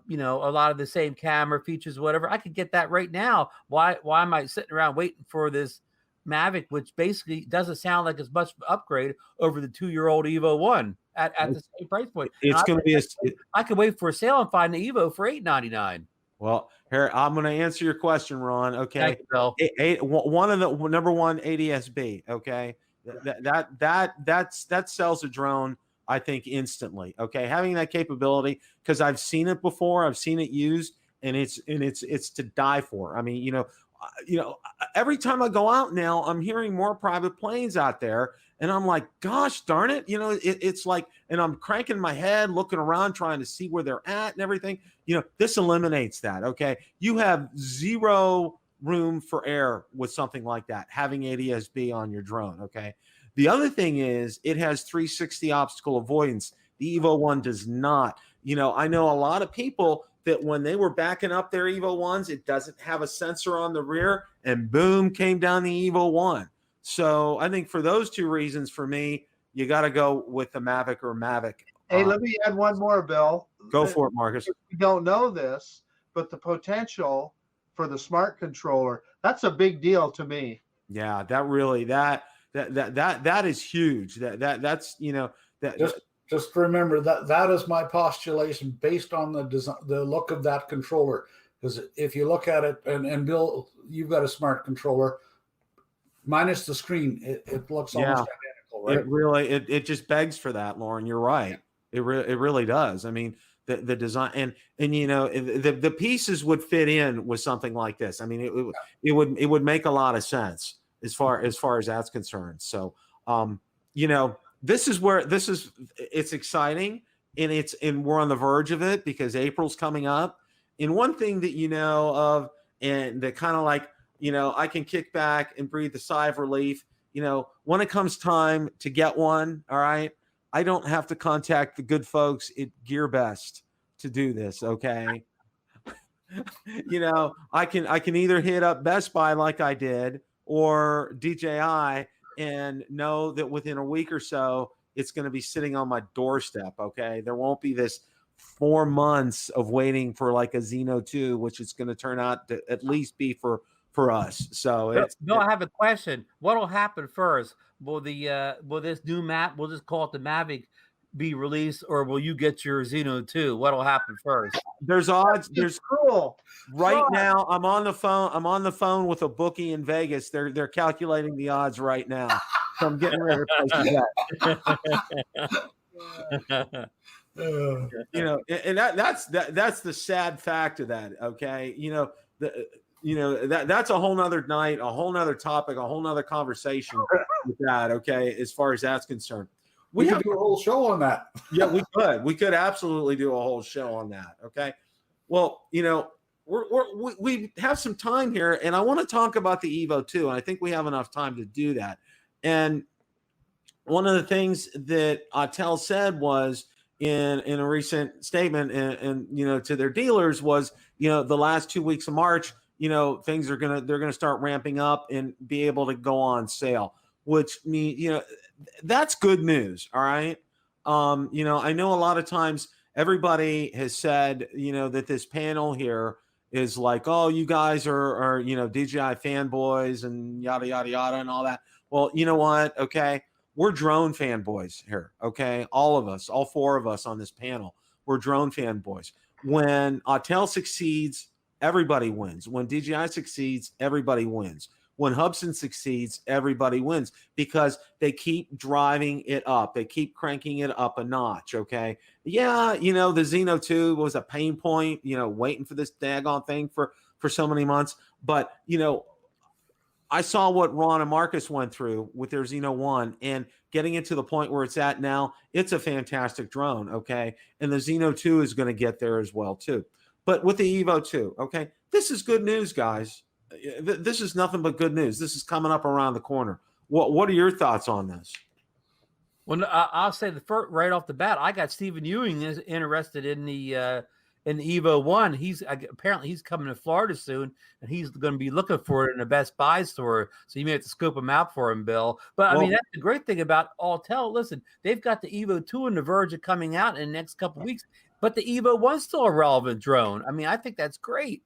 a lot of the same camera features, whatever. I could get that right now. Why am I sitting around waiting for this Mavic, which basically doesn't sound like as much of an upgrade over the 2-year-old Evo 1 at the same price point? It's going to be I could wait for a sale and find the Evo for $899. Well, here I'm going to answer your question, Ron. Okay, Thank you, Bill. One of the number one ADS-B. Okay, that sells a drone, I think, instantly. Okay, having that capability, because I've seen it before, I've seen it used, and it's to die for. I mean, you know, every time I go out now, I'm hearing more private planes out there, and I'm like, gosh darn it, you know, it's like, and I'm cranking my head, looking around, trying to see where they're at and everything. You know, this eliminates that. Okay, you have zero room for error with something like that, having ADS-B on your drone. Okay, the other thing is it has 360 obstacle avoidance. The Evo 1 does not. You know, I know a lot of people that when they were backing up their Evo 1s, it doesn't have a sensor on the rear, and boom, came down the Evo 1. So I think for those two reasons, for me, you got to go with the Mavic or Mavic. Hey, let me add one more, Bill. Go for it, Marcus. We don't know this, but the potential for the smart controller, that's a big deal to me. Yeah, that really, that is huge. That's, you know, that just remember that is my postulation based on the design, the look of that controller. Because if you look at it, and Bill, you've got a smart controller, minus the screen, it looks almost identical, right? It really, it just begs for that, Lauren. You're right. It really does. I mean, the design and you know, the pieces would fit in with something like this. I mean, it would make a lot of sense as far as that's concerned. So, you know, it's exciting, and we're on the verge of it because April's coming up. And one thing that you know of, and that kind of like, you know, I can kick back and breathe a sigh of relief. You know, when it comes time to get one, all right, I don't have to contact the good folks at Gearbest to do this. Okay. You know, I can either hit up Best Buy like I did, or DJI, and know that within a week or so, it's going to be sitting on my doorstep. Okay. There won't be this 4 months of waiting for like a Zino 2, which is going to turn out to at least be for us. So I have a question. What will happen first? Will this new map, we'll just call it the Mavic, be released, or will you get your Zino 2? What will happen first? There's odds. There's cool. Right now, I'm on the phone with a bookie in Vegas. They're calculating the odds right now. So I'm getting ready to place that. You know, and that's the sad fact of that. Okay, you know, that's a whole nother night, a whole nother topic, a whole nother conversation with that. Okay, as far as that's concerned, we could do a whole show on that. Yeah, we could absolutely do a whole show on that. Okay, well, you know, we have some time here, and I want to talk about the Evo 2, and I think we have enough time to do that. And one of the things that Autel said was in a recent statement, and you know, to their dealers was, you know, the last 2 weeks of March, you know, they're gonna start ramping up and be able to go on sale, which means, you know, that's good news. All right. You know, I know a lot of times everybody has said, you know, that this panel here is like, oh, you guys are you know, DJI fanboys and yada yada yada and all that. Well, you know what? Okay, we're drone fanboys here. Okay, all of us, all 4 of us on this panel, we're drone fanboys. When Autel succeeds, everybody wins. When DJI succeeds, everybody wins. When Hubsan succeeds, everybody wins, because they keep driving it up. They keep cranking it up a notch, okay? Yeah, you know, the Zino 2 was a pain point, you know, waiting for this daggone thing for so many months. But, you know, I saw what Ron and Marcus went through with their Zino 1 and getting it to the point where it's at now. It's a fantastic drone, okay? And the Zino 2 is going to get there as well, too. But with the Evo 2, okay, this is good news, guys. This is nothing but good news. This is coming up around the corner. What are your thoughts on this? Well, I'll say the first, right off the bat, I got Stephen Ewing is interested in the Evo 1. Apparently he's coming to Florida soon, and he's going to be looking for it in a Best Buy store. So you may have to scope him out for him, Bill. But I mean, that's the great thing about Autel. Listen, they've got the Evo 2 on the verge of coming out in the next couple of weeks, but the Evo 1's still a relevant drone. I mean, I think that's great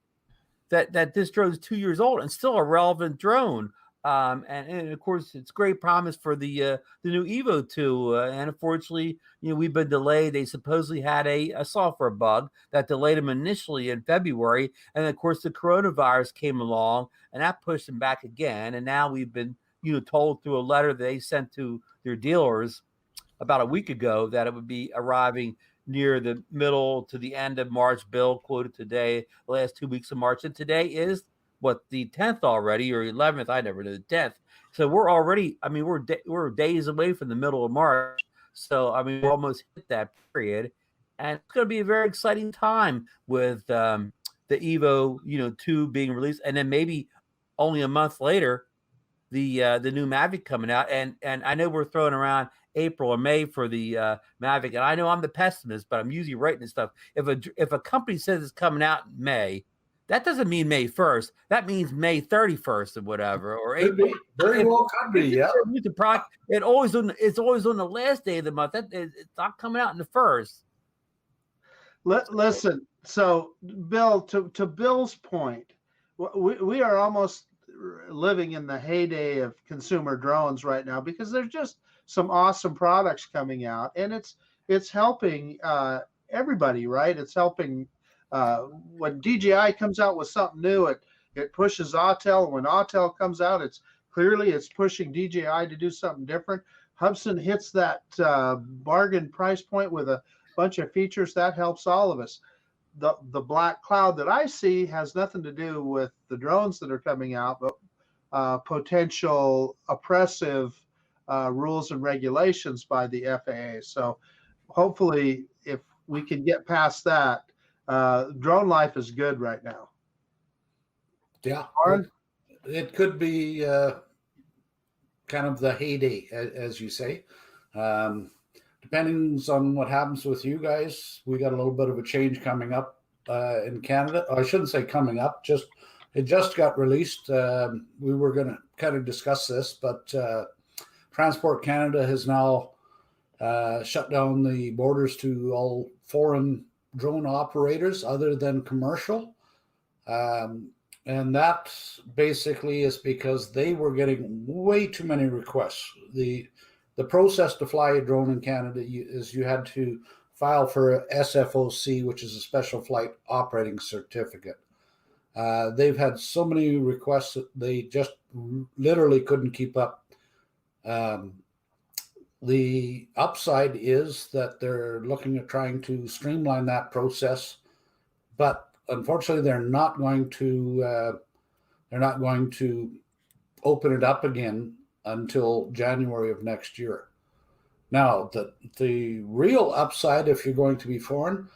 that this drone is 2 years old and still a relevant drone. And of course, it's great promise for the new Evo 2. And unfortunately, we've been delayed. They supposedly had a software bug that delayed them initially in February. And of course, the coronavirus came along and that pushed them back again. And now we've been, told through a letter that they sent to their dealers about a week ago that it would be arriving near the middle to the end of March. Bill quoted today, the last 2 weeks of March. And today is the 10th already, or 11th? I never knew the 10th. So we're already, I mean, we're days away from the middle of March. So, I mean, we're almost hit that period. And it's going to be a very exciting time with the Evo, 2 being released. And then maybe only a month later, the new Mavic coming out. And I know we're throwing around April or May for the Mavic. And I know I'm the pessimist, but I'm usually writing this stuff. If a company says it's coming out in May, that doesn't mean May 1st. That means May 31st or whatever, or April. Very well could be, yeah. It's always on the last day of the month. It's not coming out in the first. Listen, so Bill, to Bill's point, we are almost living in the heyday of consumer drones right now because there's just some awesome products coming out, and it's helping everybody, right? It's helping. When DJI comes out with something new, it pushes Autel. When Autel comes out, it's pushing DJI to do something different. Hubsan hits that bargain price point with a bunch of features that helps all of us. The black cloud that I see has nothing to do with the drones that are coming out, but potential oppressive rules and regulations by the FAA. So hopefully, if we can get past that, drone life is good right now. Yeah, it could be kind of the heyday, as you say. Depending on what happens with you guys, we got a little bit of a change coming up in Canada. I shouldn't say coming up, it just got released. We were going to kind of discuss this, but Transport Canada has now shut down the borders to all foreign drone operators other than commercial. And that basically is because they were getting way too many requests. The process to fly a drone in Canada is you had to file for a SFOC, which is a Special Flight Operating Certificate. They've had so many requests that they just literally couldn't keep up. The upside is that they're looking at trying to streamline that process, but unfortunately, they're not going to open it up again until January of next year. Now, the real upside, if you're going to be foreign,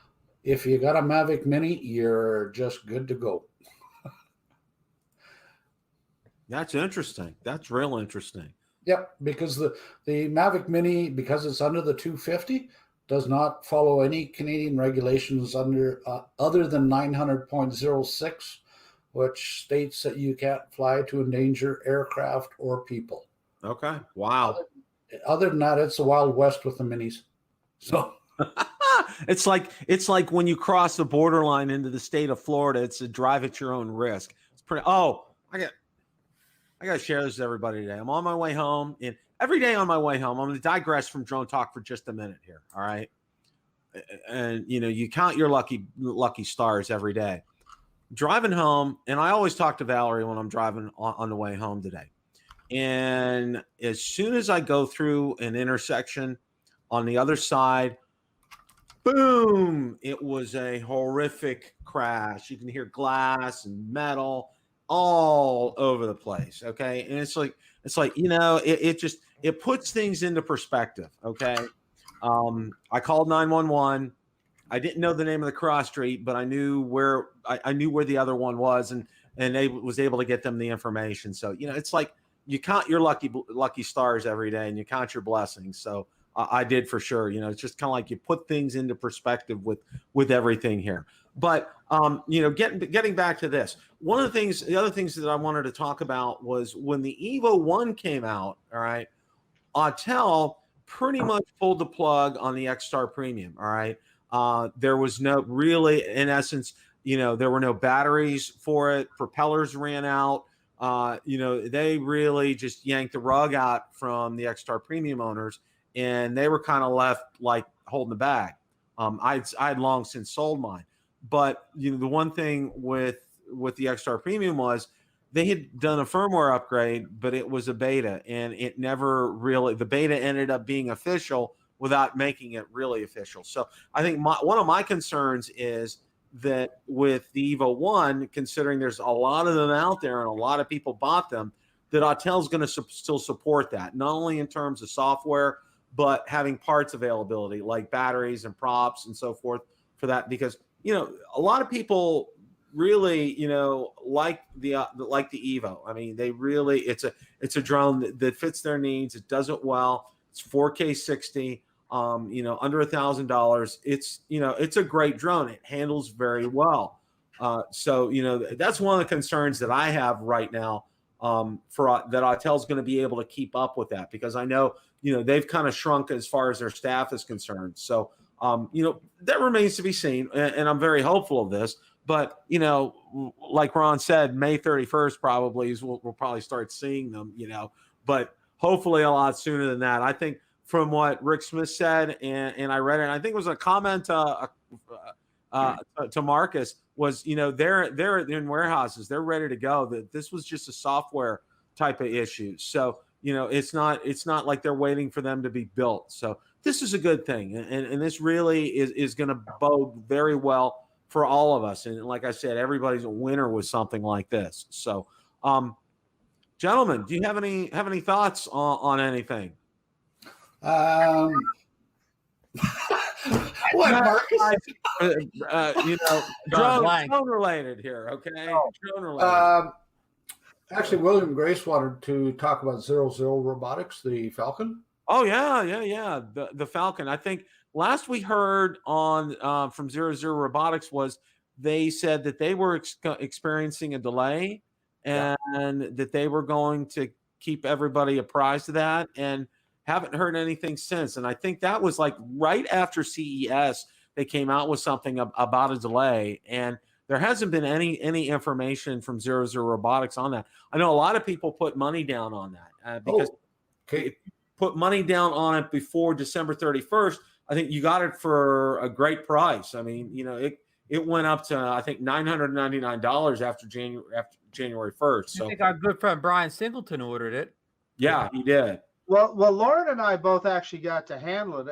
if you got a Mavic Mini, you're just good to go. That's interesting. That's real interesting. Yep, because the Mavic Mini, because it's under the 250, does not follow any Canadian regulations other than 900.06, which states that you can't fly to endanger aircraft or people. Okay. Wow. Other than that, it's the Wild West with the minis. So it's like when you cross the borderline into the state of Florida, it's a drive at your own risk. It's pretty. Oh, I got to share this with everybody today. I'm on my way home, and every day on my way home, I'm going to digress from drone talk for just a minute here. All right. And you count your lucky stars every day. Driving home, and I always talk to Valerie when I'm driving on the way home today. And as soon as I go through an intersection on the other side, boom, it was a horrific crash. You can hear glass and metal. all over the place. Okay. And it's like, it puts things into perspective. Okay. I called 911. I didn't know the name of the cross street, but I knew where the other one was, and they was able to get them the information. So, it's like you count your lucky stars every day, and you count your blessings. So I did for sure. It's just kind of like you put things into perspective with everything here. But getting back to this, the other things that I wanted to talk about was when the Evo 1 came out. All right, Autel pretty much pulled the plug on the X-Star Premium. All right. There was no really, in essence, there were no batteries for it. Propellers ran out. They really just yanked the rug out from the X-Star Premium owners, and they were kind of left like holding the bag. I'd long since sold mine, but the one thing with the X-Star Premium was they had done a firmware upgrade, but it was a beta, and it never really, the beta ended up being official without making it really official. So I think one of my concerns is that with the Evo 1, considering there's a lot of them out there and a lot of people bought them, that Autel's going to still support that, not only in terms of software, but having parts availability like batteries and props and so forth for that. Because, a lot of people really, like the Evo. I mean, they really, it's a drone that fits their needs. It does it well. It's 4K 60, under $1,000. It's a great drone. It handles very well. So that's one of the concerns that I have right now, for that Autel's going to be able to keep up with that, because I know, they've kind of shrunk as far as their staff is concerned. So, that remains to be seen, and I'm very hopeful of this. But, like Ron said, May 31st probably we'll probably start seeing them, but hopefully a lot sooner than that. I think from what Rick Smith said, and I read it, and I think it was a comment to Marcus, was, they're in warehouses. They're ready to go. That this was just a software type of issue. So, it's not like they're waiting for them to be built. So this is a good thing. And this really is going to bode very well for all of us. And like I said, everybody's a winner with something like this. So, gentlemen, do you have any thoughts on anything? What, Marcus? Drone related here, okay? Drone related. Actually, William Grace wanted to talk about 00 Robotics, the Falcon. Oh yeah. The Falcon. I think last we heard on from 00 Robotics was they said that they were experiencing a delay, and that they were going to keep everybody apprised of that, and haven't heard anything since. And I think that was like right after CES, they came out with something about a delay, and there hasn't been any information from 00 Robotics on that. I know a lot of people put money down on that because if you put money down on it before December 31st, I think you got it for a great price. I mean, it went up to, I think, $999 after January 1st. So I think our good friend Brian Singleton ordered it. Yeah, he did. Well, Lauren and I both actually got to handle it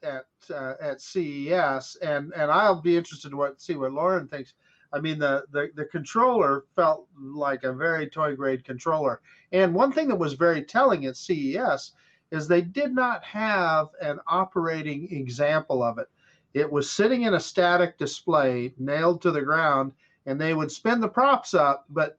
at CES, and I'll be interested to see what Lauren thinks. I mean, the controller felt like a very toy grade controller. And one thing that was very telling at CES is they did not have an operating example of it. It was sitting in a static display, nailed to the ground, and they would spin the props up, but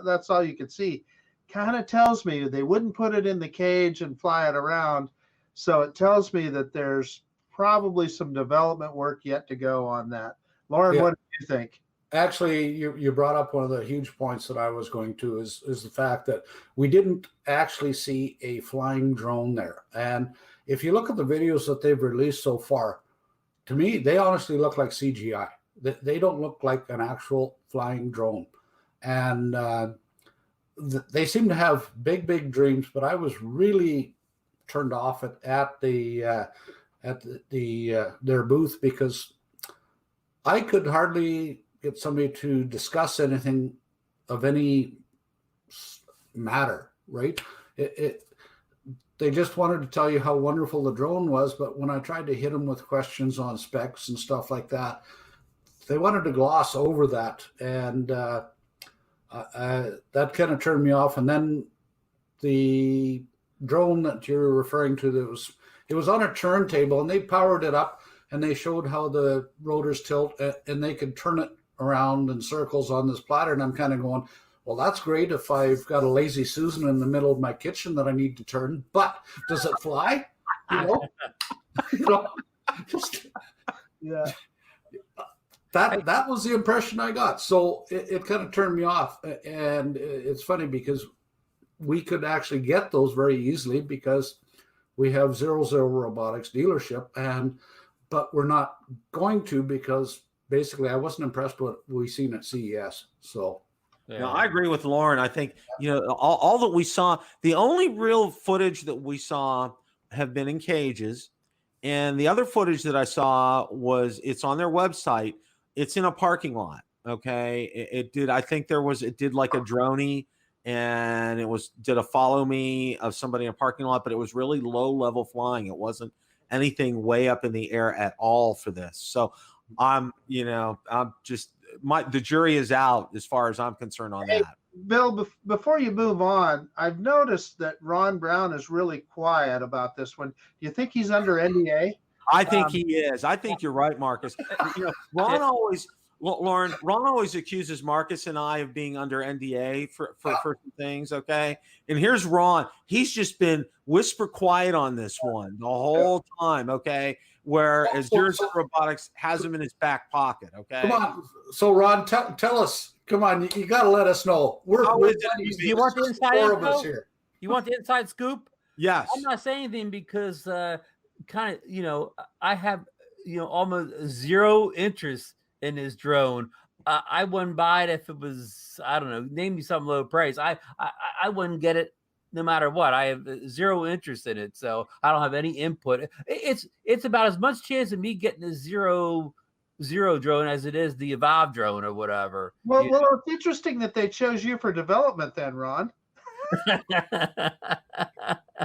that's all you could see. Kind of tells me they wouldn't put it in the cage and fly it around. So it tells me that there's probably some development work yet to go on that. Lauren, what do you think? Actually, you brought up one of the huge points that I was going to is the fact that we didn't actually see a flying drone there. And if you look at the videos that they've released so far, to me, they honestly look like CGI. They don't look like an actual flying drone. And they seem to have big dreams, but I was really turned off at their booth, because I could hardly get somebody to discuss anything of any matter, right? They just wanted to tell you how wonderful the drone was, but when I tried to hit them with questions on specs and stuff like that, they wanted to gloss over that. And that kind of turned me off. And then the drone that you're referring to, it was on a turntable, and they powered it up, and they showed how the rotors tilt, and they could turn it around in circles on this platter. And I'm kind of going, well, that's great if I've got a lazy Susan in the middle of my kitchen that I need to turn, but does it fly? Yeah. That was the impression I got. So it kind of turned me off. And it's funny because we could actually get those very easily because we have 00 Robotics dealership, but we're not going to because basically I wasn't impressed with what we seen at CES. So. Yeah. No, I agree with Lauren. I think, all that we saw, the only real footage that we saw have been in cages. And the other footage that I saw it's on their website. It's in a parking lot. Okay. It did like a droney, and did a follow me of somebody in a parking lot, but it was really low level flying. It wasn't anything way up in the air at all for this. So the jury is out as far as I'm concerned on that. Bill, before you move on, I've noticed that Ron Brown is really quiet about this one. Do you think he's under NDA? I think he is. I think you're right, Marcus. Ron always accuses Marcus and I of being under NDA for some things, okay? And here's Ron. He's just been whisper quiet on this one the whole time, okay? Whereas Gears Robotics has him in his back pocket, okay? Come on. So, Ron, tell us. Come on, you got to let us know. You want the inside info? You want the inside scoop? Yes. I'm not saying anything because I have almost zero interest in this drone. I wouldn't buy it if it was, I don't know, name me some low price. I wouldn't get it no matter what. I have zero interest in it, so I don't have any input. It's about as much chance of me getting a zero drone as it is the Evolve drone or whatever. Well, it's interesting that they chose you for development then, Ron.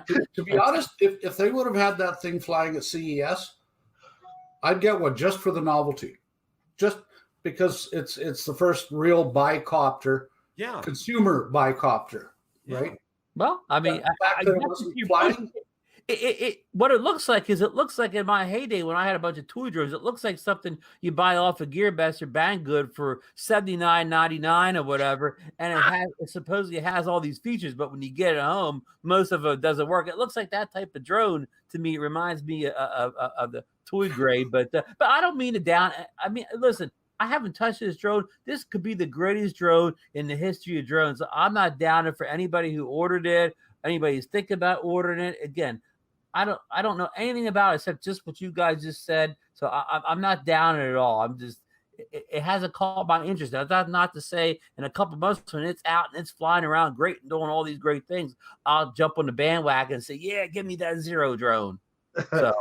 To be honest, if they would have had that thing flying at CES, I'd get one just for the novelty, just because it's the first real bicopter, consumer bicopter, right? Well, I mean, what it looks like is in my heyday when I had a bunch of toy drones, it looks like something you buy off of Gearbest or Banggood for $79.99 or whatever, and it supposedly has all these features, but when you get it home, most of it doesn't work. It looks like that type of drone to me. It reminds me of the toy grade, but I don't mean to down. I mean, listen, I haven't touched this drone. This could be the greatest drone in the history of drones. I'm not down it for anybody who ordered it. Anybody who's thinking about ordering it. Again, I don't know anything about it except just what you guys just said. So I'm not down it at all. I'm just, it hasn't caught my interest. That's not to say in a couple months when it's out and it's flying around great and doing all these great things, I'll jump on the bandwagon and say, yeah, give me that zero drone. So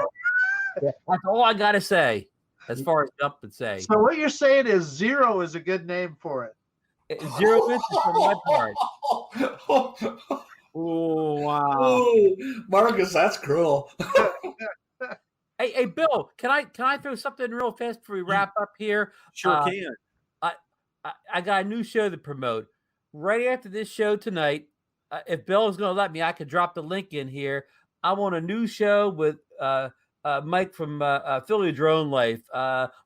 that's all I got to say as far as jump and say. So what you're saying is zero is a good name for it. Zero interest for my part. Oh, wow. Oh, Marcus, that's cruel. Hey, Bill, can I throw something real fast before we wrap up here? Sure can. I got a new show to promote. Right after this show tonight, if Bill is going to let me, I could drop the link in here. I want a new show with Mike from Philly Drone Life.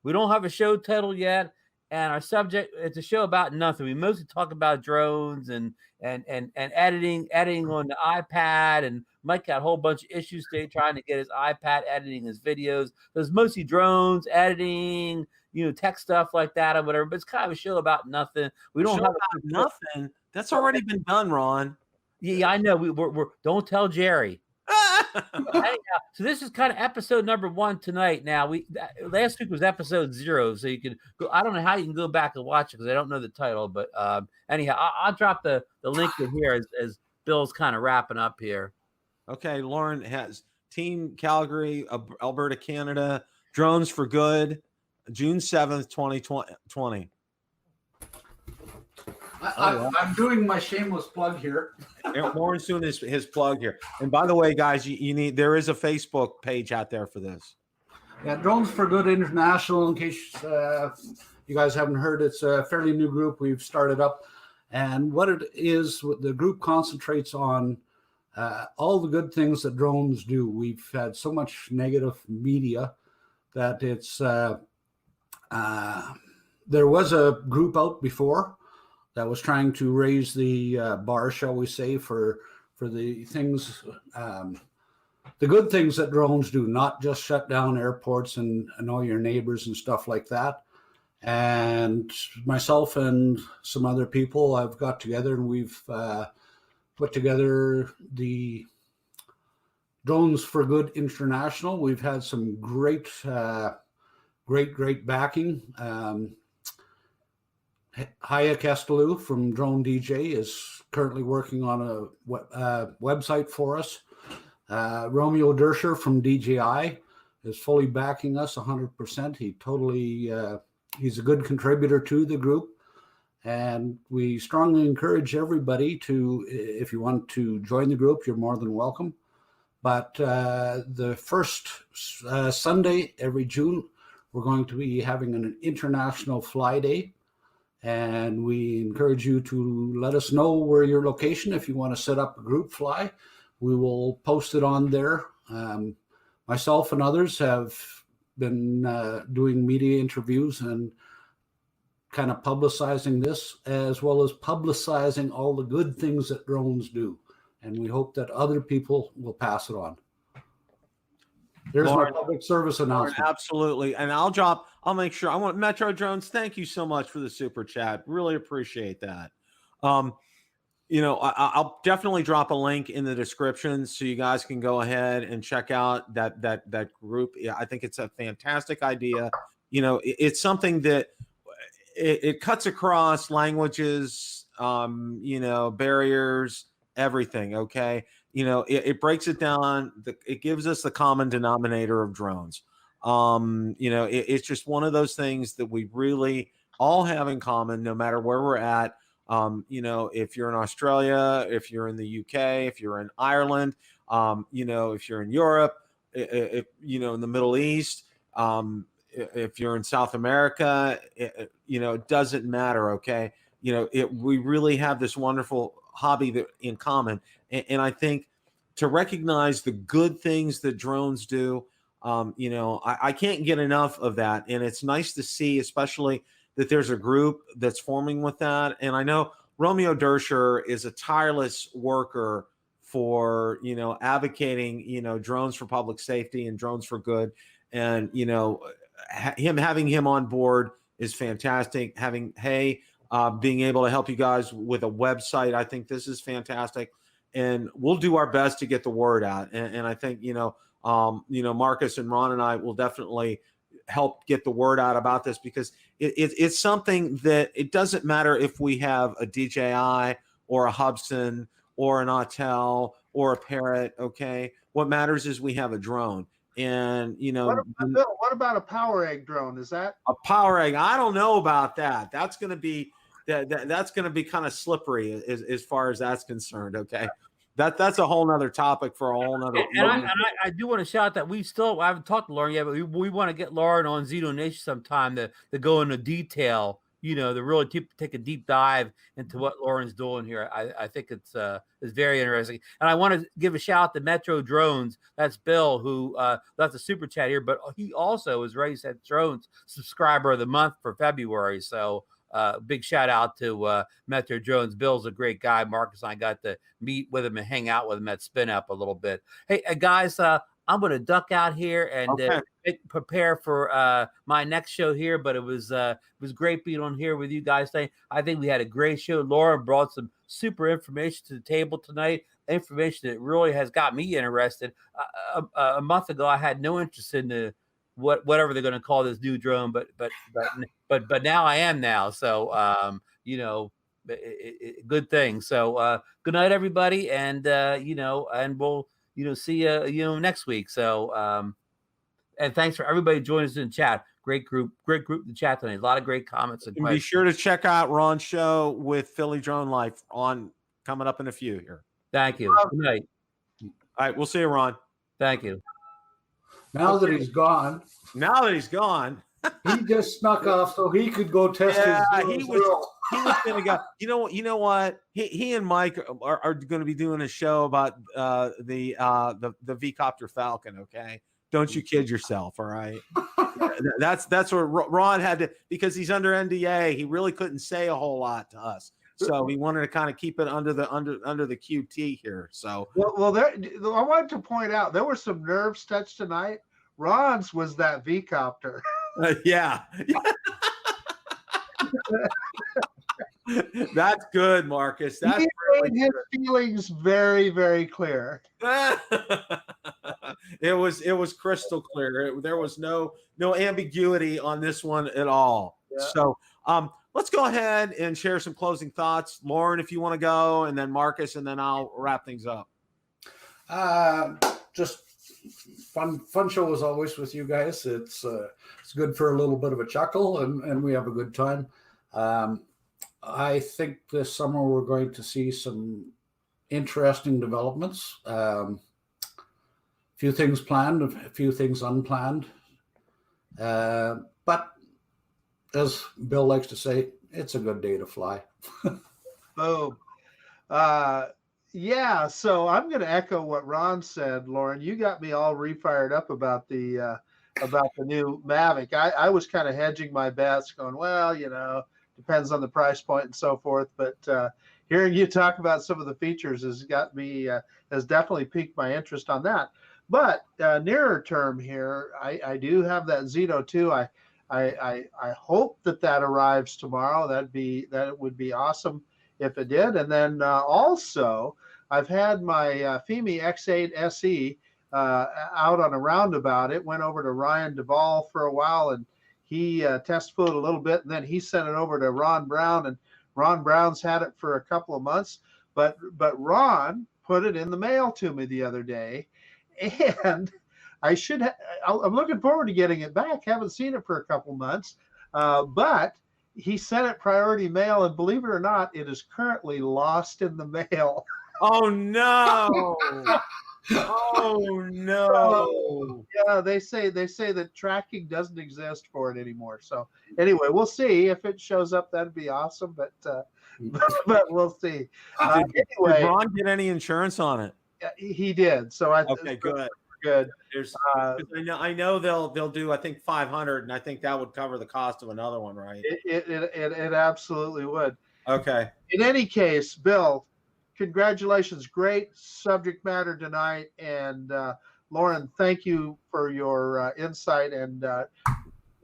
We don't have a show title yet, and our subject, it's a show about nothing. We mostly talk about drones and editing on the iPad, and Mike got a whole bunch of issues today trying to get his iPad editing his videos. There's mostly drones, editing, tech stuff like that or whatever, but it's kind of a show about nothing. We don't have nothing. That's already been done, Ron. Yeah, I know. We're don't tell Jerry. Anyhow, so this is kind of episode number 1 tonight. Now last week was episode 0, so you can go. I don't know how you can go back and watch it because I don't know the title, but anyhow, I'll drop the link in here as Bill's kind of wrapping up here. Okay, Lauren has Team Calgary, Alberta, Canada, Drones for Good, June 7th, 2020. I'm doing my shameless plug here. Lauren's doing his plug here. And by the way, guys, there is a Facebook page out there for this. Yeah, Drones for Good International. In case you guys haven't heard, it's a fairly new group we've started up, And what it is, the group concentrates on all the good things that drones do. We've had so much negative media that it's there was a group out before that was trying to raise the bar, shall we say, for the things, the good things that drones do, not just shut down airports and annoy your neighbors and stuff like that. And myself and some other people I've got together, and we've put together the Drones for Good International. We've had some great backing. Hayek Estelou from Drone DJ is currently working on a website for us. Romeo Dersher from DJI is fully backing us 100%. He totally, he's a good contributor to the group. And we strongly encourage everybody to, if you want to join the group, you're more than welcome. But the first Sunday every June, we're going to be having an international fly day. And we encourage you to let us know where your location, if you want to set up a group fly. We will post it on there. Myself and others have been doing media interviews and kind of publicizing this, as well as publicizing all the good things that drones do. And we hope that other people will pass it on. There's Lauren, my public service announcement. Lauren, absolutely. And I'll make sure. I want Metro Drones. Thank you so much for the super chat. Really appreciate that. You know, I'll definitely drop a link in the description so you guys can go ahead and check out that group. Yeah, I think it's a fantastic idea. You know, it's something that it cuts across languages, you know, barriers, everything. Okay. You know, it breaks it down. It gives us the common denominator of drones. You know, it's just one of those things that we really all have in common, no matter where we're at. You know, if you're in Australia, if you're in the UK, if you're in Ireland, you know, if you're in Europe, if you know, in the Middle East, if you're in South America, you know, it doesn't matter. Okay. You know, we really have this wonderful hobby that in common. And I think to recognize the good things that drones do, you know, I can't get enough of that. And it's nice to see, especially that there's a group that's forming with that. And I know Romeo Dersher is a tireless worker for, you know, advocating, you know, drones for public safety and drones for good. And, you know, having him on board is fantastic. Having being able to help you guys with a website, I think this is fantastic. And we'll do our best to get the word out. And I think, you know, Marcus and Ron and I will definitely help get the word out about this, because it's something that it doesn't matter if we have a DJI or a Hubsan or an Autel or a Parrot. Okay. What matters is we have a drone. And, you know, what about a Power Egg drone? Is that a Power Egg? I don't know about that. That's going to be that's going to be kind of slippery as far as that's concerned. Okay. That's a whole nother topic for a whole nother. And I do want to shout that I haven't talked to Lauren yet, but we want to get Lauren on ZinoNation sometime to go into detail, you know, to really take a deep dive into what Lauren's doing here. I think it's very interesting. And I want to give a shout out to Metro Drones. That's Bill, who left a super chat here, but he also is Raised at Drones subscriber of the month for February. So big shout out to Metro Drones. Bill's a great guy. Marcus and I got to meet with him and hang out with him at Spin Up a little bit. Hey, guys, I'm going to duck out here and prepare for my next show here. But it was great being on here with you guys today. I think we had a great show. Laura brought some super information to the table tonight. Information that really has got me interested. A month ago, I had no interest in the whatever they're going to call this new drone, but now I am now. So you know, good thing. So good night, everybody, and you know, and we'll see you next week. So and thanks for everybody joining us in chat. Great group in the chat tonight. A lot of great comments and be sure to check out Ron's show with Philly Drone Life on coming up in a few here. Thank you. Good night. All right, we'll see you, Ron. Thank you. Now that he's gone, he just snuck off so he could go test his he was he was going to go. You know what? He and Mike are going to be doing a show about the V-Copter Falcon. Okay, don't you kid yourself. All right. That's what Ron had to, because he's under NDA. He really couldn't say a whole lot to us. So he wanted to kind of keep it under the QT here. So there, I wanted to point out there were some nerves touched tonight. Ron's was that V-Copter. Yeah. That's good, Marcus. That's he really made his feelings very, very clear. It was crystal clear. There was no ambiguity on this one at all. Yeah. So let's go ahead and share some closing thoughts. Lauren, if you want to go, and then Marcus, and then I'll wrap things up. Just fun show as always with you guys. It's good for a little bit of a chuckle, and we have a good time. I think this summer we're going to see some interesting developments. A few things planned, a few things unplanned. But as Bill likes to say, it's a good day to fly. Boom. Yeah, so I'm going to echo what Ron said, Lauren. You got me all refired up about the new Mavic. I was kind of hedging my bets, going, well, depends on the price point and so forth. But hearing you talk about some of the features has definitely piqued my interest on that. But nearer term here, I do have that Zino 2. I hope that arrives tomorrow. That would be awesome if it did. And then also, I've had my Fimi X8 SE out on a roundabout. It went over to Ryan Duvall for a while, and he test flew it a little bit, and then he sent it over to Ron Brown, and Ron Brown's had it for a couple of months. But Ron put it in the mail to me the other day, and I'm looking forward to getting it back. Haven't seen it for a couple of months, but he sent it priority mail, and believe it or not, it is currently lost in the mail. Oh no! Oh no! So, yeah, they say that tracking doesn't exist for it anymore. So anyway, we'll see if it shows up. That'd be awesome, but we'll see. Did Ron get any insurance on it? He did. So okay, good. Good. I know they'll do, I think 500, and I think that would cover the cost of another one, right? It absolutely would. Okay. In any case, Bill, congratulations. Great subject matter tonight. And Lauren, thank you for your insight, and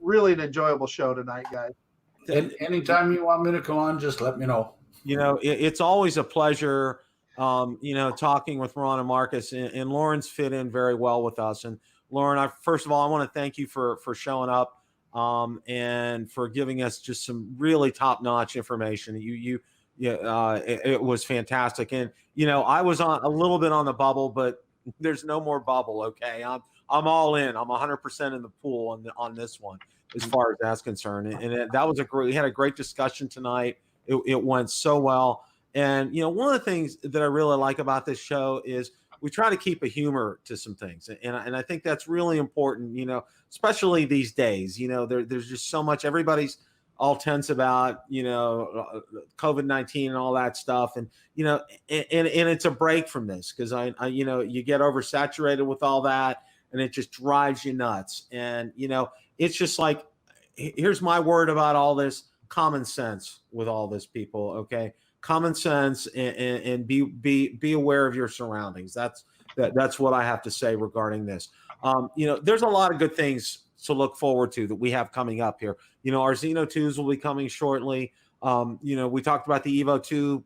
really an enjoyable show tonight, guys. And anytime you want me to come on, just let me know. It's always a pleasure, talking with Ron and Marcus, and Lauren's fit in very well with us. And Lauren, first of all, I want to thank you for showing up and for giving us just some really top-notch information. It was fantastic. And, I was on a little bit on the bubble, but there's no more bubble. Okay. I'm all in. I'm 100% in the pool on this one, as far as that's concerned. And that was we had a great discussion tonight. It went so well. And, one of the things that I really like about this show is we try to keep a humor to some things. And I think that's really important, especially these days. There's just so much, everybody's all tense about, COVID-19 and all that stuff. And, and it's a break from this, because you get oversaturated with all that, and it just drives you nuts. And, it's just like, here's my word about all this: common sense with all this, people. Okay. Common sense, and be aware of your surroundings. That's what I have to say regarding this. There's a lot of good things to look forward to that we have coming up here. Our Zino 2s will be coming shortly. We talked about the Evo 2.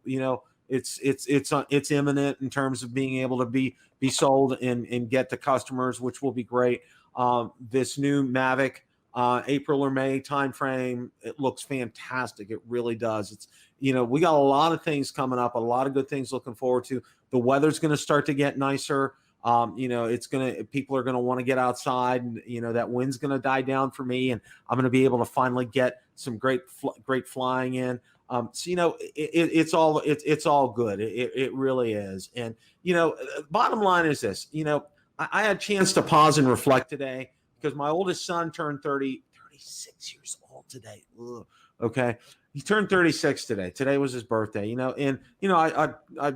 It's imminent in terms of being able to be sold and get to customers, which will be great. This new Mavic, April or May timeframe, it looks fantastic. It really does. It's we got a lot of things coming up, a lot of good things looking forward to. The weather's going to start to get nicer. People are going to want to get outside, and that wind's going to die down for me, and I'm going to be able to finally get some great flying in. It's all good. It really is. And bottom line is this: I had a chance to pause and reflect today, because my oldest son turned 36 years old today. Ugh. Okay. he turned 36 today. Today was his birthday, and I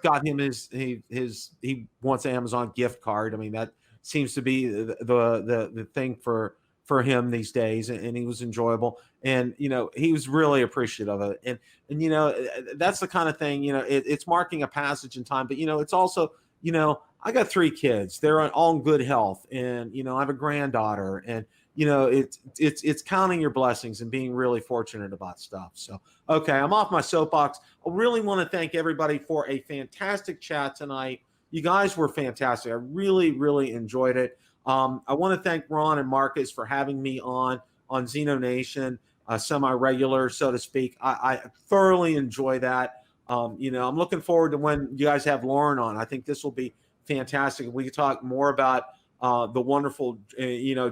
got him he wants an Amazon gift card. I mean, that seems to be the thing for him these days, and he was enjoyable, and he was really appreciative of it, and that's the kind of thing, it's marking a passage in time, but it's also, I got 3 kids. They're all in good health, and I have a granddaughter, and it's counting your blessings and being really fortunate about stuff. So, okay, I'm off my soapbox. I really want to thank everybody for a fantastic chat tonight. You guys were fantastic. I really, really enjoyed it. I want to thank Ron and Marcus for having me on ZinoNation, semi-regular, so to speak. I thoroughly enjoy that. I'm looking forward to when you guys have Lauren on. I think this will be fantastic. We can talk more about the wonderful,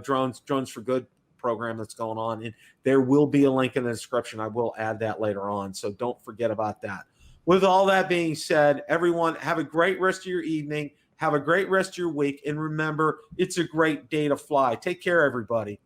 Drones for Good program that's going on. And there will be a link in the description. I will add that later on. So don't forget about that. With all that being said, everyone, have a great rest of your evening. Have a great rest of your week. And remember, it's a great day to fly. Take care, everybody.